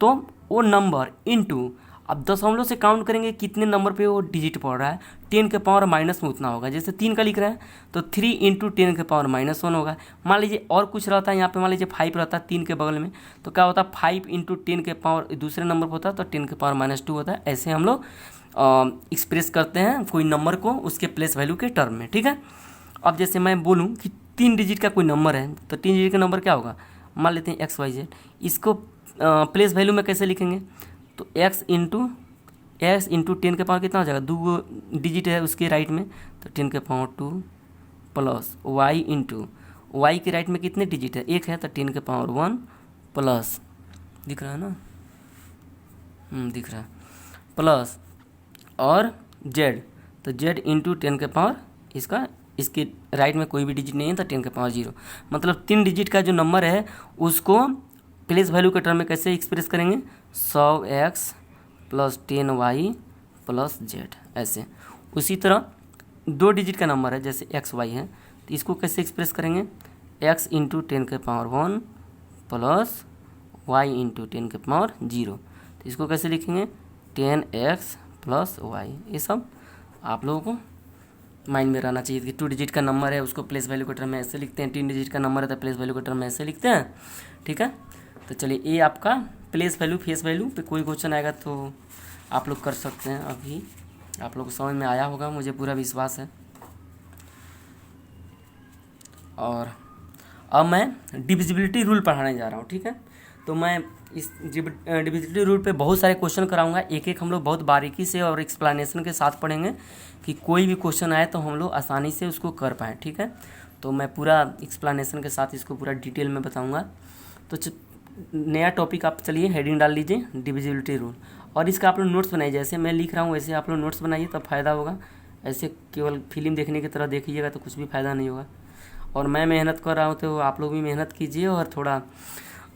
तो वो नंबर इनटू, अब दशमलव से काउंट करेंगे कितने नंबर पे वो डिजिट पड़ रहा है, 10 के पावर माइनस में उतना होगा। जैसे 3 का लिख रहा है तो 3 इंटू 10 के पावर -1 होगा। मान लीजिए और कुछ रहता है यहाँ पे, मान लीजिए 5 रहता है 3 के बगल में, तो क्या होता है 5 इंटू 10 के पावर दूसरे नंबर पर होता है तो 10 के पावर -2 होता है। ऐसे हम लोग एक्सप्रेस करते हैं कोई नंबर को उसके प्लेस वैल्यू के टर्म में। ठीक है, अब जैसे मैं बोलूँ कि 3 डिजिट का कोई नंबर है तो 3 डिजिट का नंबर क्या होगा, मान लेते हैं XYZ। इसको प्लेस वैल्यू में कैसे लिखेंगे, तो x इंटू 10 के पावर कितना हो जाएगा, 2 डिजिट है उसके राइट में तो 10 के power 2 plus y into y के राइट में कितने डिजिट है, 1 है तो 10 के पावर 1 प्लस, दिख रहा है ना, दिख रहा है, प्लस और z, तो z इंटू 10 के पावर इसके राइट में कोई भी डिजिट नहीं है तो 10 के पावर 0। मतलब 3 डिजिट का जो नंबर है उसको प्लेस वैल्यू के टर्म में कैसे एक्सप्रेस करेंगे, 100x plus 10y plus z। ऐसे उसी तरह 2 डिजिट का नंबर है जैसे xy है तो इसको कैसे एक्सप्रेस करेंगे, x इंटू 10 के पावर 1 प्लस वाई इंटू 10⁻�0। तो इसको कैसे लिखेंगे, 10x प्लस वाई। ये सब आप लोगों को माइंड में रहना चाहिए कि 2 डिजिट का नंबर है उसको प्लेस वैल्यू के टर्म में ऐसे लिखते हैं, 3 डिजिट का नंबर है तो प्लेस वैल्यू के टर्म में ऐसे लिखते हैं। ठीक है, तो चलिए ये आपका प्लेस वैल्यू फेस वैल्यू पे कोई क्वेश्चन आएगा तो आप लोग कर सकते हैं। अभी आप लोग को समझ में आया होगा, मुझे पूरा विश्वास है। और अब मैं डिविजिबिलिटी रूल पढ़ाने जा रहा हूँ। ठीक है, तो मैं इस डिविजिबिलिटी रूल पे बहुत सारे क्वेश्चन कराऊंगा, एक एक हम लोग बहुत बारीकी से और एक्सप्लेनेशन के साथ पढ़ेंगे कि कोई भी क्वेश्चन आए तो हम लोग आसानी से उसको कर पाएँ। ठीक है, तो मैं पूरा एक्सप्लेनेशन के साथ इसको पूरा डिटेल में बताऊँगा। तो नया टॉपिक आप चलिए हेडिंग डाल लीजिए डिविजिबिलिटी रूल, और इसका आप लोग नोट्स बनाइए। जैसे मैं लिख रहा हूँ वैसे आप लोग नोट्स बनाइए, तब फ़ायदा होगा। ऐसे केवल फिल्म देखने की तरह देखिएगा तो कुछ भी फ़ायदा नहीं होगा। और मैं मेहनत कर रहा हूँ तो आप लोग भी मेहनत कीजिए और थोड़ा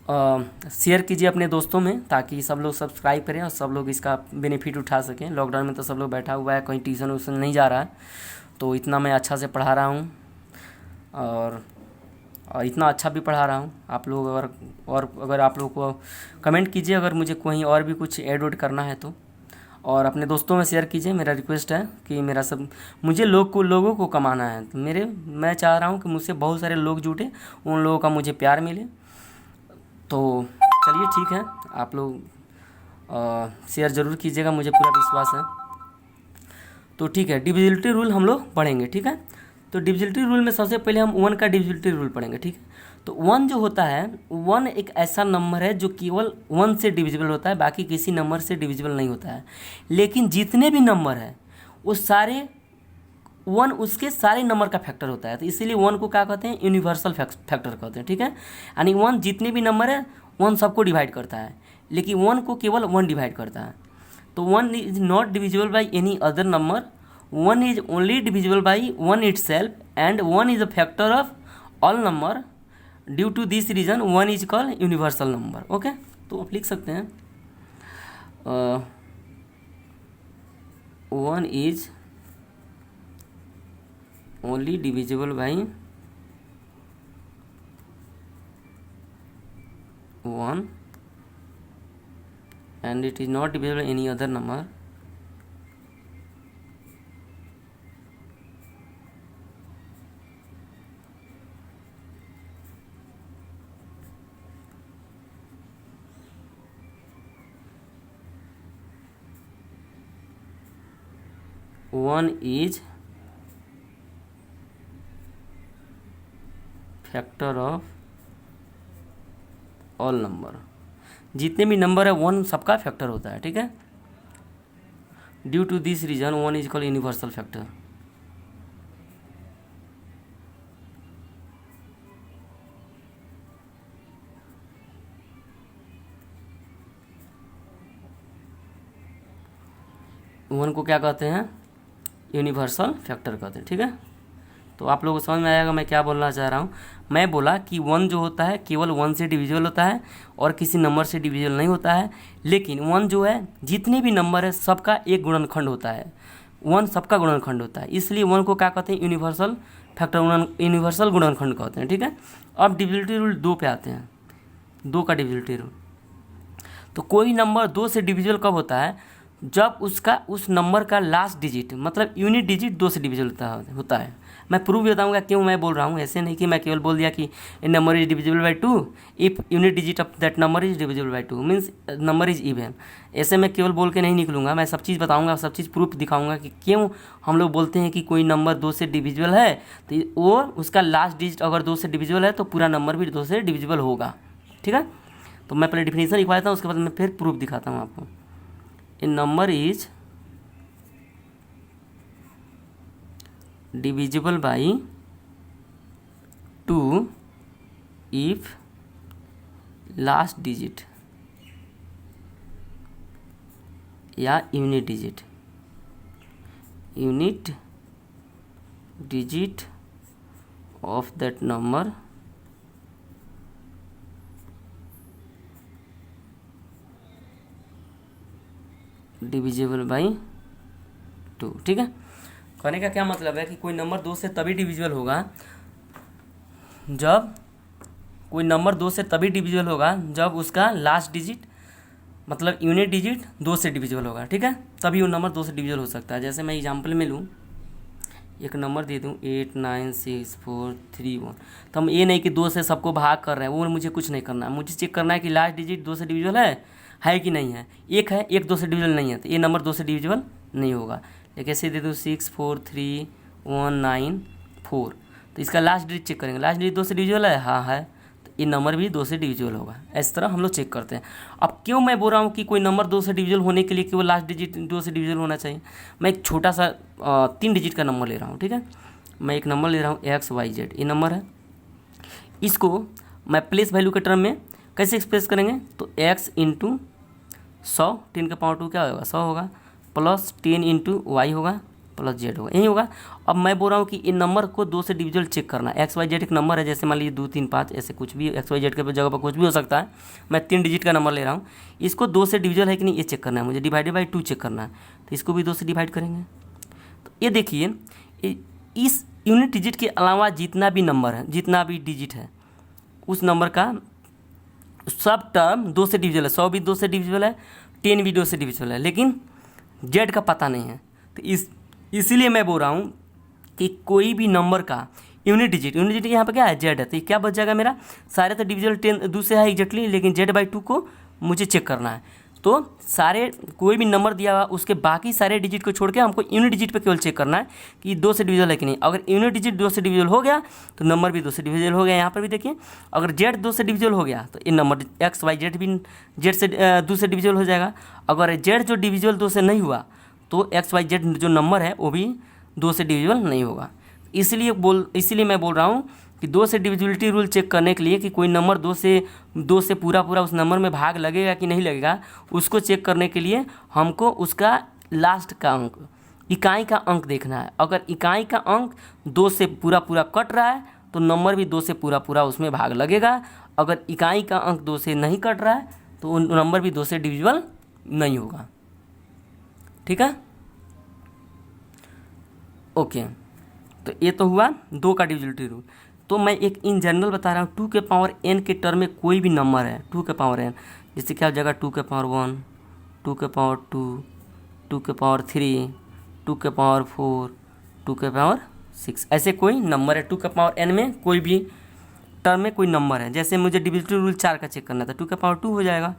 शेयर कीजिए अपने दोस्तों में, ताकि सब लोग सब्सक्राइब करें और सब लोग इसका बेनिफिट उठा सकें। लॉकडाउन में तो सब लोग बैठा हुआ है, कहीं ट्यूशन व्यूशन नहीं जा रहा है, तो इतना मैं अच्छा से पढ़ा रहा हूँ और इतना अच्छा भी पढ़ा रहा हूँ। आप लोग अगर आप लोग को कमेंट कीजिए अगर मुझे कोई और भी कुछ ऐड वैड करना है तो, और अपने दोस्तों में शेयर कीजिए। मेरा रिक्वेस्ट है कि मेरा सब मुझे लोगों को कमाना है, तो मैं चाह रहा हूँ कि मुझसे बहुत सारे लोग जुटे, उन लोगों का मुझे प्यार मिले। तो चलिए ठीक है, आप लोग शेयर ज़रूर कीजिएगा, मुझे पूरा विश्वास है। तो ठीक है, डिविजिबिलिटी रूल हम लोग पढ़ेंगे। ठीक है, तो डिविजिबिलिटी रूल में सबसे पहले हम 1 का डिविजिबिलिटी रूल पढ़ेंगे। ठीक है, तो 1 जो होता है, 1 एक ऐसा नंबर है जो केवल 1 से डिविजिबल होता है, बाकी किसी नंबर से डिविजिबल नहीं होता है। लेकिन जितने भी नंबर है वो सारे 1 उसके सारे नंबर का फैक्टर होता है, तो इसीलिए 1 को क्या कहते हैं, यूनिवर्सल फैक्टर कहते हैं। ठीक है, यानी 1 जितने भी नंबर है 1 सबको डिवाइड करता है, लेकिन 1 को केवल 1 डिवाइड करता है। तो 1 is not divisible by any other number, 1 is only divisible by 1 itself, and 1 is a factor of all number. Due to this reason 1 is called universal number. Okay, तो आप लिख सकते हैं 1 is only divisible by 1 and it is not divisible by any other number. One is factor of all number, जितने भी number है 1 सबका factor होता है। ठीक है, due to this reason 1 is called universal factor. One को क्या कहते हैं, यूनिवर्सल फैक्टर कहते हैं। ठीक है, तो आप लोगों को समझ में आएगा मैं क्या बोलना चाह रहा हूँ। मैं बोला कि 1 जो होता है केवल 1 से डिविजिबल होता है और किसी नंबर से डिविजिबल नहीं होता है, लेकिन 1 जो है जितने भी नंबर है सबका एक गुणनखंड होता है, 1 सबका गुणनखंड होता है, इसलिए 1 को क्या कहते हैं, यूनिवर्सल फैक्टर, यूनिवर्सल गुणनखंड कहते हैं। ठीक है, अब डिविजिबिलिटी रूल 2 पे आते हैं, 2 का डिविजिबिलिटी रूल। तो कोई नंबर 2 से डिविजिबल कब होता है, जब उस नंबर का लास्ट डिजिट मतलब यूनिट डिजिट 2 से डिविजिबल होता है। मैं प्रूफ भी बताऊंगा क्यों मैं बोल रहा हूँ, ऐसे नहीं कि मैं केवल बोल दिया कि a number is divisible by 2 if unit digit of that number is divisible by 2 means number is even. ऐसे मैं केवल बोल के नहीं निकलूंगा, मैं सब चीज़ बताऊंगा, सब चीज़ प्रूफ दिखाऊंगा कि क्यों हम लोग बोलते हैं कि कोई नंबर 2 से डिविजिबल है तो वो उसका लास्ट डिजिट अगर 2 से डिविजिबल है तो पूरा नंबर भी 2 से डिविजिबल होगा। ठीक है, तो मैं पहले डिफिनेशन लिखवा देता हूँ, उसके बाद मैं फिर प्रूफ दिखाता हूँ आपको। A number is divisible by 2 if last digit या unit digit of that number divisible by 2। ठीक है, कहने का क्या मतलब है कि कोई नंबर 2 से तभी डिविजिबल होगा जब कोई नंबर 2 से तभी डिविजिबल होगा जब उसका लास्ट डिजिट मतलब यूनिट डिजिट 2 से डिविजिबल होगा, ठीक है, तभी वो नंबर 2 से डिविजिबल हो सकता है। जैसे मैं एग्जांपल में लूँ, एक नंबर दे दूँ 896431, तो हम ये नहीं कि 2 से सबको भाग कर रहे हैं, वो मुझे कुछ नहीं करना है, मुझे चेक करना है कि लास्ट डिजिट 2 से डिविजिबल है कि नहीं है। एक है, एक 2 से डिविजिबल नहीं है, तो ये नंबर 2 से डिविजिबल नहीं होगा। लेकिन ऐसे दे दूँ 643194, तो इसका लास्ट डिजिट चेक करेंगे, लास्ट डिजिट 2 से डिविजिबल है, हाँ है, तो ये नंबर भी 2 से डिविजिबल होगा। इस तरह हम लोग चेक करते हैं। अब क्यों मैं बोल रहा हूँ कि कोई नंबर 2 से डिविजिबल होने के लिए केवल लास्ट डिजिट 2 से डिविजिबल होना चाहिए। मैं एक छोटा सा 3 डिजिट का नंबर ले रहा हूँ, ठीक है, मैं एक नंबर ले रहा हूँ XYZ, ये नंबर है। इसको मैं प्लेस वैल्यू के टर्म में कैसे एक्सप्रेस करेंगे, तो x इंटू 100 10 का पावर 2 क्या होगा 100 होगा, प्लस 10 इंटू वाई होगा प्लस जेड होगा, यही होगा। अब मैं बोल रहा हूँ कि इन नंबर को 2 से डिविजिबल चेक करना है। XYZ एक नंबर है, जैसे मान लीजिए 2 3 5 ऐसे कुछ भी XYZ के जगह पर कुछ भी हो सकता है। मैं 3 डिजिट का नंबर ले रहा हूँ, इसको 2 से डिविजिबल है कि नहीं ये चेक करना है मुझे, डिवाइडेड बाई 2 चेक करना है, तो इसको भी 2 से डिवाइड करेंगे। तो ये देखिए, इस यूनिट डिजिट के अलावा जितना भी नंबर है, जितना भी डिजिट है, उस नंबर का सब टर्म 2 से डिविजिबल है। 100 भी 2 से डिविजिबल है, 10 भी 2 से डिविजिबल है, लेकिन जेड का पता नहीं है। तो इसीलिए मैं बोल रहा हूँ कि कोई भी नंबर का यूनिट डिजिट यहाँ पे क्या है जेड है, तो क्या बच जाएगा मेरा, सारे तो डिविजिबल 10 2 से है एग्जैक्टली, लेकिन जेड बाई 2 को मुझे चेक करना है। तो सारे कोई भी नंबर दिया हुआ उसके बाकी सारे डिजिट को छोड़ के हमको यूनिट डिजिट पे केवल चेक करना है कि 2 से डिविजिबल है कि नहीं। अगर यूनिट डिजिट 2 से डिविजिबल हो गया तो नंबर भी 2 से डिविजिबल हो गया। यहाँ पर भी देखिए, अगर जेड 2 से डिविजिबल हो गया तो ये नंबर XYZ भी जेड से 2 से डिविजिबल हो जाएगा। अगर जेड जो डिविजिबल 2 से नहीं हुआ तो XYZ जो नंबर है वो भी 2 से डिविजिबल नहीं होगा। इसीलिए मैं बोल रहा हूँ कि 2 से डिविजिबिलिटी रूल चेक करने के लिए कि कोई नंबर 2 से पूरा उस नंबर में भाग लगेगा कि नहीं लगेगा, उसको चेक करने के लिए हमको उसका लास्ट का अंक, इकाई का अंक देखना है। अगर इकाई का अंक 2 से पूरा कट रहा है तो नंबर भी 2 से पूरा उसमें भाग लगेगा। अगर इकाई का अंक 2 से नहीं कट रहा है तो नंबर भी 2 से डिविजिबल नहीं होगा, ठीक है, ओके। तो ये तो हुआ 2 का डिविजिबिलिटी रूल। तो मैं एक इन जनरल बता रहा हूँ, 2 के पावर n के टर्म में कोई भी नंबर है 2 के पावर n, जैसे क्या हो जाएगा 2 के पावर 1, 2 के पावर 2, 2 के पावर 3, 2 के पावर 4, 2 के पावर 6, ऐसे कोई नंबर है 2 के पावर n में कोई भी टर्म में कोई नंबर है। जैसे मुझे डिविजिबिलिटी रूल 4 का चेक करना था, 2 के पावर 2 हो जाएगा।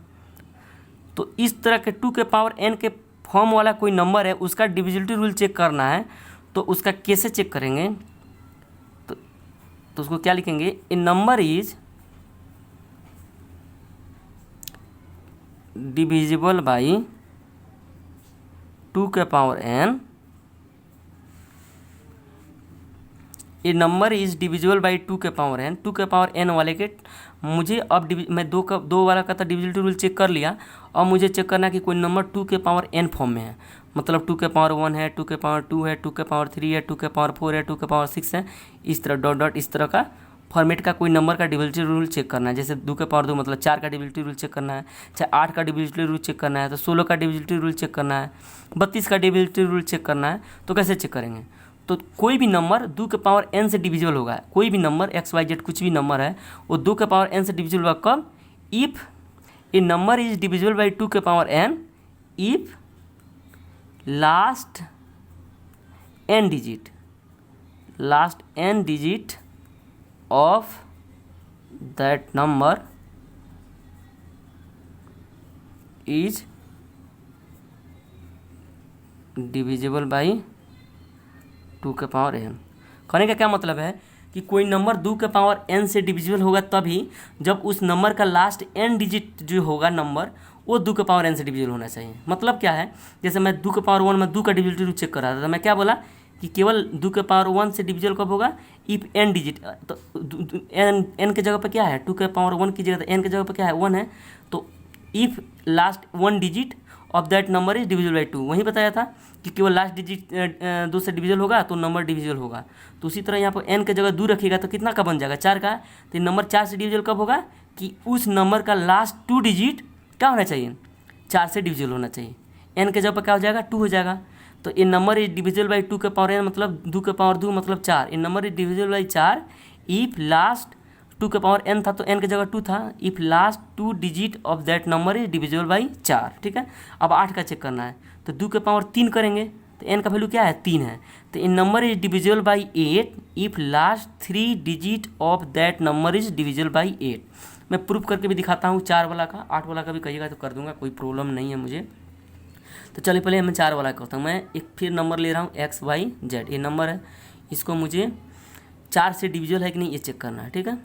तो इस तरह के 2 के पावर n के फॉर्म वाला कोई नंबर है, उसका डिविजिबिलिटी रूल चेक करना है, तो उसका कैसे चेक करेंगे, तो उसको क्या लिखेंगे, ए नंबर इज डिविजिबल बाई 2 के power n, A number is divisible by 2 के पावर n। 2 के पावर n वाले के मुझे अब मैं 2 वाला का तो डिविजिबिलिटी रूल चेक कर लिया, और मुझे चेक करना है कि कोई नंबर 2 के पावर n फॉर्म में है, मतलब 2 के पावर 1 है, 2 के पावर 2 है, 2 के पावर 3 है, 2 के पावर 4 है, 2 के पावर 6 है, इस तरह डॉट इस तरह का फॉर्मेट का कोई नंबर का डिविजिबिलिटी रूल चेक करना है। जैसे 2 के पावर 2 मतलब 4 का डिविजिबिलिटी रूल चेक करना है, चाहे 8 का डिविजिबिलिटी रूल चेक करना है, तो 16 का डिविजिबिलिटी रूल चेक करना है, 32 का डिविजिबिलिटी रूल चेक करना है। तो कैसे चेक करेंगे, तो कोई भी नंबर 2 के पावर n से डिविजिबल होगा, कोई भी नंबर XYZ कुछ भी नंबर है वो 2 के पावर n से डिविजिबल होगा कब, if A number is divisible by 2 के power n if last n digit of that number is divisible by 2 के पावर n। कहने का क्या मतलब है कि कोई नंबर 2 के पावर n से डिविजिबल होगा तभी जब उस नंबर का लास्ट n डिजिट जो होगा नंबर वो 2 के पावर n से डिविजिबल होना चाहिए। मतलब क्या है, जैसे मैं 2 के पावर 1 में 2 का डिविजिबिलिटी रूल चेक कर रहा था, तो मैं क्या बोला कि केवल 2 के पावर 1 से डिविजिबल कब होगा, इफ n डिजिट, तो n के जगह पर क्या है, 2 के पावर 1 की जगह n के जगह पर क्या है 1 है, तो if last 1 digit of that number is divisible by 2, वहीं बताया था कि केवल लास्ट डिजिट 2 से डिविजिबल होगा तो नंबर डिविजिबल होगा। तो उसी तरह यहाँ पर n के जगह 2 रखिएगा तो कितना का बन जाएगा 4 का, तो नंबर 4 से डिविजिबल कब होगा कि उस नंबर का लास्ट 2 डिजिट क्या होना चाहिए 4 से डिविजिबल होना चाहिए। n के जगह पर क्या हो जाएगा 2 हो जाएगा, तो ये नंबर इज डिविजिबल बाई 2 के पावर n मतलब 2 के पावर 2 मतलब 4, ये number is divisible by 4 if last two के पावर n था तो n की जगह 2 था। If last 2 digit of that number is divisible by 4, ठीक है। अब 8 का चेक करना है तो 2 के पावर 3 करेंगे तो n का वैल्यू क्या है 3 है, तो इन number is divisible by 8 if last 3 digit of that number is divisible by 8। मैं प्रूफ करके भी दिखाता हूँ 4 वाला का, 8 वाला का भी कहिएगा तो कर दूंगा, कोई प्रॉब्लम नहीं है मुझे। तो चलिए पहले मैं 4 वाला करता हूँ। मैं एक फिर नंबर ले रहा हूँ XYZ, ये नंबर है, इसको मुझे 4 से डिविजिबल है कि नहीं ये चेक करना है, ठीक है।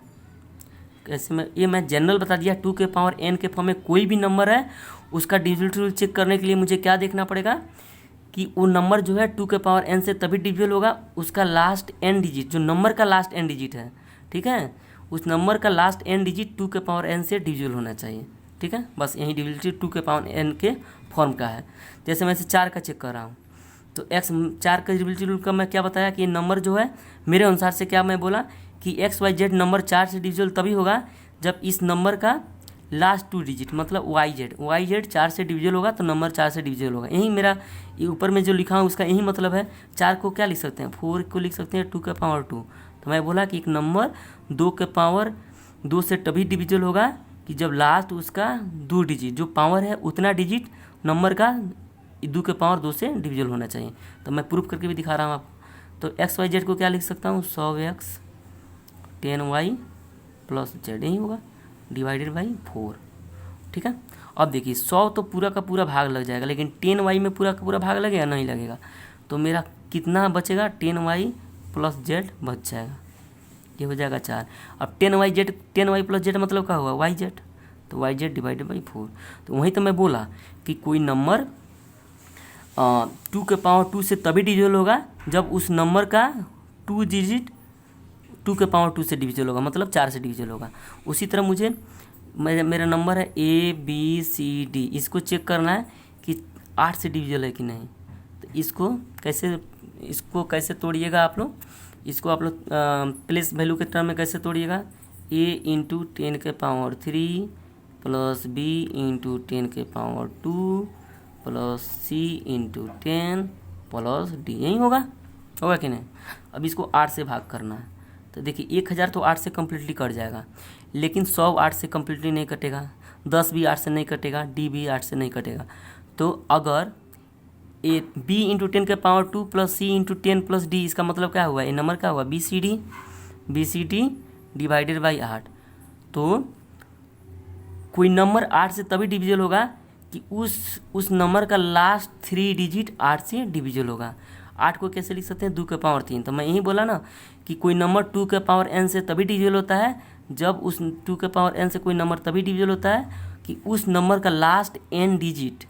कैसे मैं जनरल बता दिया, 2 के पावर n के फॉर्म में कोई भी नंबर है उसका डिविजिबिलिटी रूल चेक करने के लिए मुझे क्या देखना पड़ेगा कि वो नंबर जो है 2 के पावर n से तभी डिविजिबल होगा उसका लास्ट n डिजिट, जो नंबर का लास्ट n डिजिट है, ठीक है, उस नंबर का लास्ट n डिजिट 2 के पावर n से डिविजिबल होना चाहिए, ठीक है। बस यही डिविजिबिलिटी 2 के पावर n के फॉर्म का है। जैसे मैं इसे 4 का चेक कर रहा हूँ तो 4 का डिविजिबिलिटी रूल का मैं क्या बताया कि ये नंबर जो है मेरे अनुसार से क्या मैं बोला कि XYZ नंबर 4 से डिविजिबल तभी होगा जब इस नंबर का लास्ट 2 डिजिट मतलब YZ 4 से डिविजिबल होगा तो नंबर 4 से डिविजिबल होगा। यही मेरा ये ऊपर में जो लिखा हूँ उसका यही मतलब है। 4 को क्या लिख सकते हैं, 4 को लिख सकते हैं 2 के पावर 2। तो मैं बोला कि एक नंबर 2 के पावर 2 से तभी डिविजिबल होगा कि जब लास्ट उसका 2 डिजिट जो पावर है उतना डिजिट नंबर का 2 के पावर 2 से डिविजिबल होना चाहिए। तो मैं प्रूफ करके भी दिखा रहा हूँ आपको। तो XYZ को क्या लिख सकता हूँ 100x 10y प्लस z ही होगा डिवाइडेड बाई 4, ठीक है। अब देखिए 100 तो पूरा का पूरा भाग लग जाएगा लेकिन 10y में पूरा का पूरा भाग लगेगा नहीं लगेगा, तो मेरा कितना बचेगा 10y प्लस z बच जाएगा, ये हो जाएगा 4। अब 10y प्लस z मतलब क्या हुआ yz, तो yz डिवाइडेड बाई 4। तो वहीं तो मैं बोला कि कोई नंबर 2 के पावर 2 से तभी डिविजिबल होगा जब उस नंबर का 2 डिजिट 2 के पावर 2 से डिविजिबल होगा मतलब 4 से डिविजिबल होगा। उसी तरह मुझे मेरा नंबर है ABCD, इसको चेक करना है कि 8 से डिविजिबल है कि नहीं। तो इसको कैसे तोड़िएगा आप लोग, इसको आप लोग प्लेस वैल्यू के टर्म में कैसे तोड़िएगा, A इंटू 10 के पावर 3 प्लस B इंटू 10 के power 2 plus C into 10 plus D, यही होगा कि नहीं। अब इसको 8 से भाग करना है तो देखिए 1000 तो 8 से कम्प्लीटली कट जाएगा लेकिन 100 8 से कम्प्लीटली नहीं कटेगा, 10 भी 8 से नहीं कटेगा, D भी 8 से नहीं कटेगा। तो अगर B इंटू 10 के power 2 plus C into 10 plus D, इसका मतलब क्या हुआ, ये नंबर क्या हुआ BCD डिवाइडेड बाई 8। तो कोई नंबर 8 से तभी डिविजिबल होगा कि उस नंबर का लास्ट 3 डिजिट 8 से डिविजिबल होगा। 8 को कैसे लिख सकते हैं 2 के पावर 3। तो मैं यही बोला ना कि कोई नंबर 2 के पावर n से तभी डिविजिबल होता है जब उस 2 के पावर n से कोई नंबर तभी डिविजिबल होता है कि उस नंबर का लास्ट n डिजिट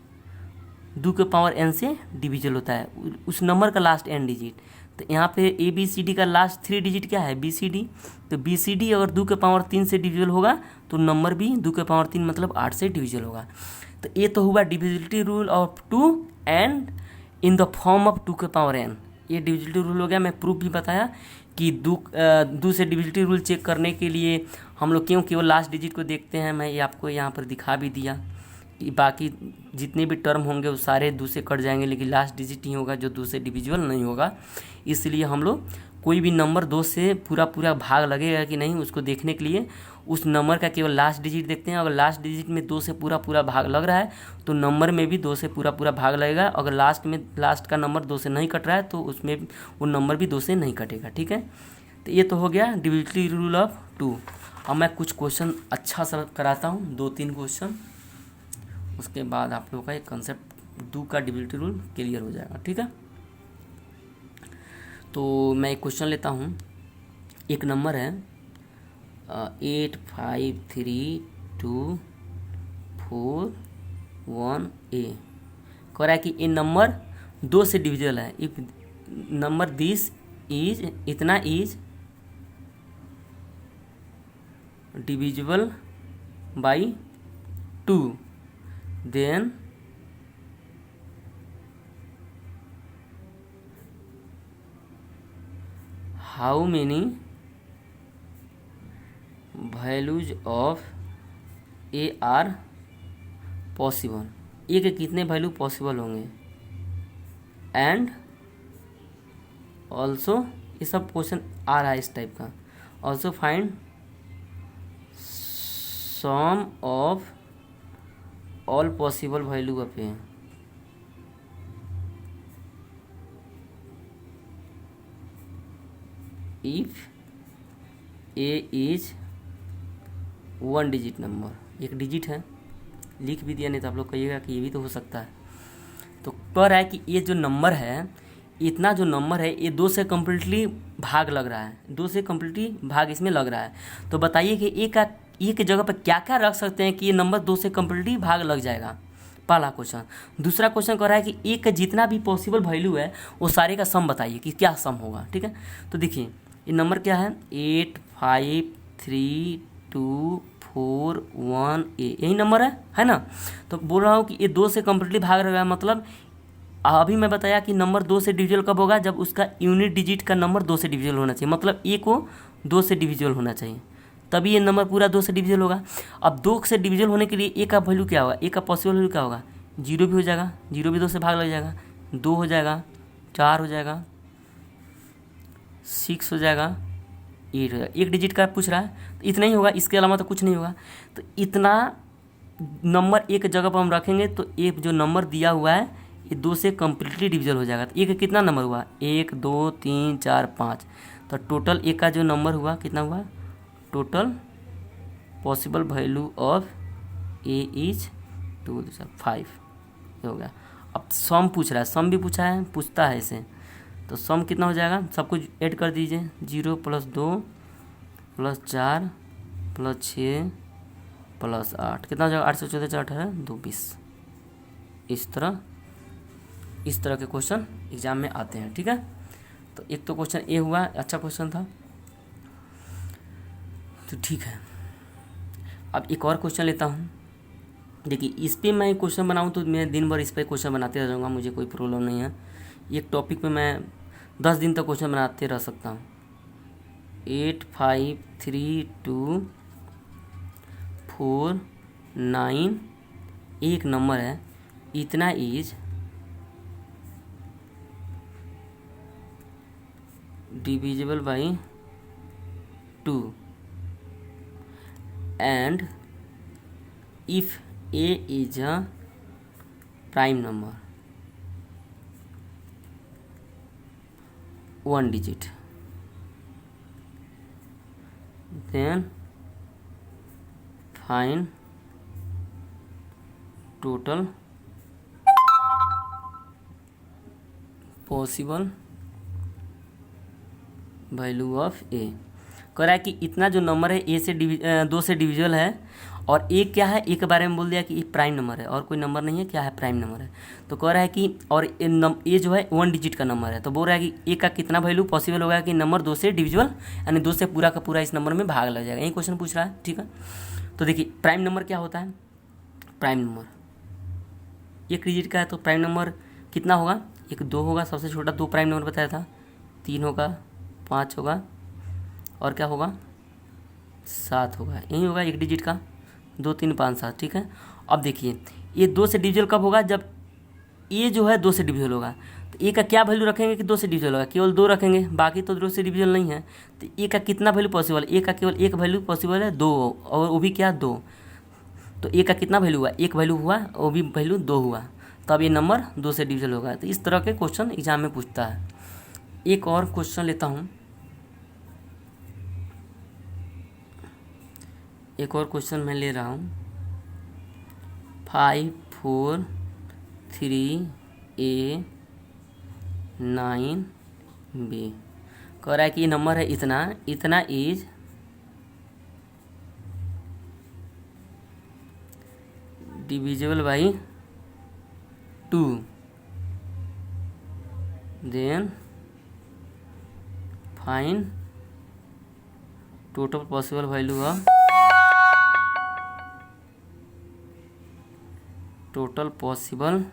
2 के पावर n से डिविजिबल होता है, उस नंबर का लास्ट n डिजिट। तो यहाँ पे ABCD का लास्ट 3 डिजिट क्या है BCD, तो BCD अगर 2 के पावर 3 से डिविजिबल होगा तो नंबर भी 2 के पावर 3 मतलब 8 से डिविजिबल होगा। तो ये तो हुआ divisibility rule of 2 and in the form of 2 के पावर n, ये डिविजिबिलिटी रूल हो गया। मैं प्रूफ भी बताया कि 2 से डिविजिबिलिटी रूल चेक करने के लिए हम लोग क्यों केवल लास्ट डिजिट को देखते हैं, मैं ये आपको यहाँ पर दिखा भी दिया कि बाकी जितने भी टर्म होंगे वो सारे 2 से कट जाएंगे लेकिन लास्ट डिजिट ही होगा जो 2 से डिविजिबल नहीं होगा। इसलिए हम लोग कोई भी नंबर 2 से पूरा भाग लगेगा कि नहीं उसको देखने के लिए उस नंबर का केवल लास्ट डिजिट देखते हैं। अगर लास्ट डिजिट में 2 से पूरा भाग लग रहा है तो नंबर में भी 2 से पूरा भाग लगेगा। अगर लास्ट का नंबर 2 से नहीं कट रहा है तो उसमें वो नंबर भी 2 से नहीं कटेगा, ठीक है। तो ये तो हो गया डिविजिबिलिटी रूल ऑफ 2। अब मैं कुछ क्वेश्चन अच्छा सा कराता हूँ, 2-3 क्वेश्चन, उसके बाद आप लोगों का एक कंसेप्ट 2 का डिविजिबिलिटी रूल क्लियर हो जाएगा, ठीक है। तो मैं एक क्वेश्चन लेता हूँ। एक नंबर है 85324 कह रहा है कि ये नंबर 2 से डिविजिबल है। इफ नंबर दिस इज इतना is divisible by 2 then how many values of a are possible, a के कितने वैल्यू पॉसिबल होंगे। एंड ऑल्सो ये सब क्वेश्चन आ रहा है इस टाइप का। Also find sum of all possible value of a. If a is one digit number, एक डिजिट है, लिख भी दिया, नहीं तो आप लोग कहिएगा कि ये भी तो हो सकता है। तो कह रहा है कि ये जो नंबर है, इतना जो नंबर है ये 2 से कम्प्लीटली भाग लग रहा है, 2 से कम्प्लीटली भाग इसमें लग रहा है। तो बताइए कि ए के जगह पर क्या क्या रख सकते हैं कि ये नंबर 2 से कम्प्लीटली भाग लग जाएगा, पहला क्वेश्चन। दूसरा क्वेश्चन कह रहा है कि ए का जितना भी पॉसिबल वैल्यू है वो सारे का सम बताइए कि क्या सम होगा। ठीक है, तो देखिए ये नंबर क्या है, 8 5 3 2 4 1 ए, यही नंबर है ना। तो बोल रहा हूँ कि ये 2 से कम्प्लीटली भाग रहा है, मतलब अभी मैं बताया कि नंबर 2 से डिविजल कब होगा, जब उसका यूनिट डिजिट का नंबर 2 से डिविजल होना चाहिए, मतलब ए को 2 से डिविजल होना चाहिए, तभी ये नंबर पूरा 2 से डिविजल होगा। अब 2 से डिविजल होने के लिए ए का वैल्यू क्या होगा, ए का पॉसिबल वैल्यू क्या होगा, 0 भी हो जाएगा, 0 भी 2 से भाग लग जाएगा, 2 हो जाएगा, 4 हो जाएगा, 6 हो जाएगा, 8 हो जाएगा। एक डिजिट का पूछ रहा है तो इतना ही होगा, इसके अलावा तो कुछ नहीं होगा। तो इतना नंबर एक जगह पर हम रखेंगे तो एक जो नंबर दिया हुआ है ये 2 से कम्प्लीटली डिविजल हो जाएगा। तो एक कितना नंबर हुआ, 1 2 3 4 5, तो टोटल एक का जो नंबर हुआ कितना हुआ, total possible value of A is 2 5 हो गया। अब सम पूछ रहा है, सम भी पूछता है इसे, तो सम कितना हो जाएगा, सब कुछ ऐड कर दीजिए, 0 + 2 + 4 + 6 + 8 कितना हो जाएगा, 8 से 14 4 18 2 20। इस तरह के क्वेश्चन एग्जाम में आते हैं। ठीक है, तो एक तो क्वेश्चन ए हुआ, अच्छा क्वेश्चन था, तो ठीक है। अब एक और क्वेश्चन लेता हूँ। देखिए इस पर मैं क्वेश्चन बनाऊँ तो मैं दिन भर इस पर क्वेश्चन बनाते रह जाऊँगा, मुझे कोई प्रॉब्लम नहीं है। एक टॉपिक पे मैं 10 दिन तक क्वेश्चन बनाते रह सकता हूँ। 8 5 3 2 4 9 एक नंबर है, इतना is divisible by 2 and if a is a prime number, one digit, then find total possible value of a. कह रहा है कि इतना जो नंबर है ए से 2 से डिविजल है, और ए क्या है, ए के बारे में बोल दिया कि ये प्राइम नंबर है और कोई नंबर नहीं है, क्या है, प्राइम नंबर है। तो कह रहा है कि और ए जो है 1 डिजिट का नंबर है, तो बोल रहा है कि ए का कितना वैल्यू पॉसिबल होगा कि नंबर 2 से डिविजल, यानी 2 से पूरा का पूरा इस नंबर में भाग लग जाएगा, यही क्वेश्चन पूछ रहा है। ठीक है, तो देखिए प्राइम नंबर क्या होता है, प्राइम नंबर 1 डिजिट का है, तो प्राइम नंबर कितना होगा, 1 2 होगा, सबसे छोटा 2 प्राइम नंबर बताया था, 3 होगा, 5 होगा, और क्या होगा, 7 होगा, यही होगा 1 डिजिट का, 2 3 5 7। ठीक है, अब देखिए ये 2 से डिविजल कब होगा, जब ये जो है 2 से डिविजल होगा। तो ए का क्या वैल्यू रखेंगे कि 2 से डिविजल होगा, केवल 2 रखेंगे, बाकी तो 2 से डिविजल नहीं है। तो ए का कितना वैल्यू पॉसिबल, ए का केवल एक वैल्यू पॉसिबल है 2, और वो भी क्या 2। तो ए का कितना वैल्यू हुआ, एक वैल्यू हुआ, वो भी वैल्यू 2 हुआ, तब ये नंबर 2 से डिविजल होगा। तो इस तरह के क्वेश्चन एग्जाम में पूछता है। एक और क्वेश्चन लेता हूँ, एक और क्वेश्चन मैं ले रहा हूँ, 5 4 3 A 9 B। कह रहा है कि ये नंबर है इतना is divisible by 2, then find total possible value of total possible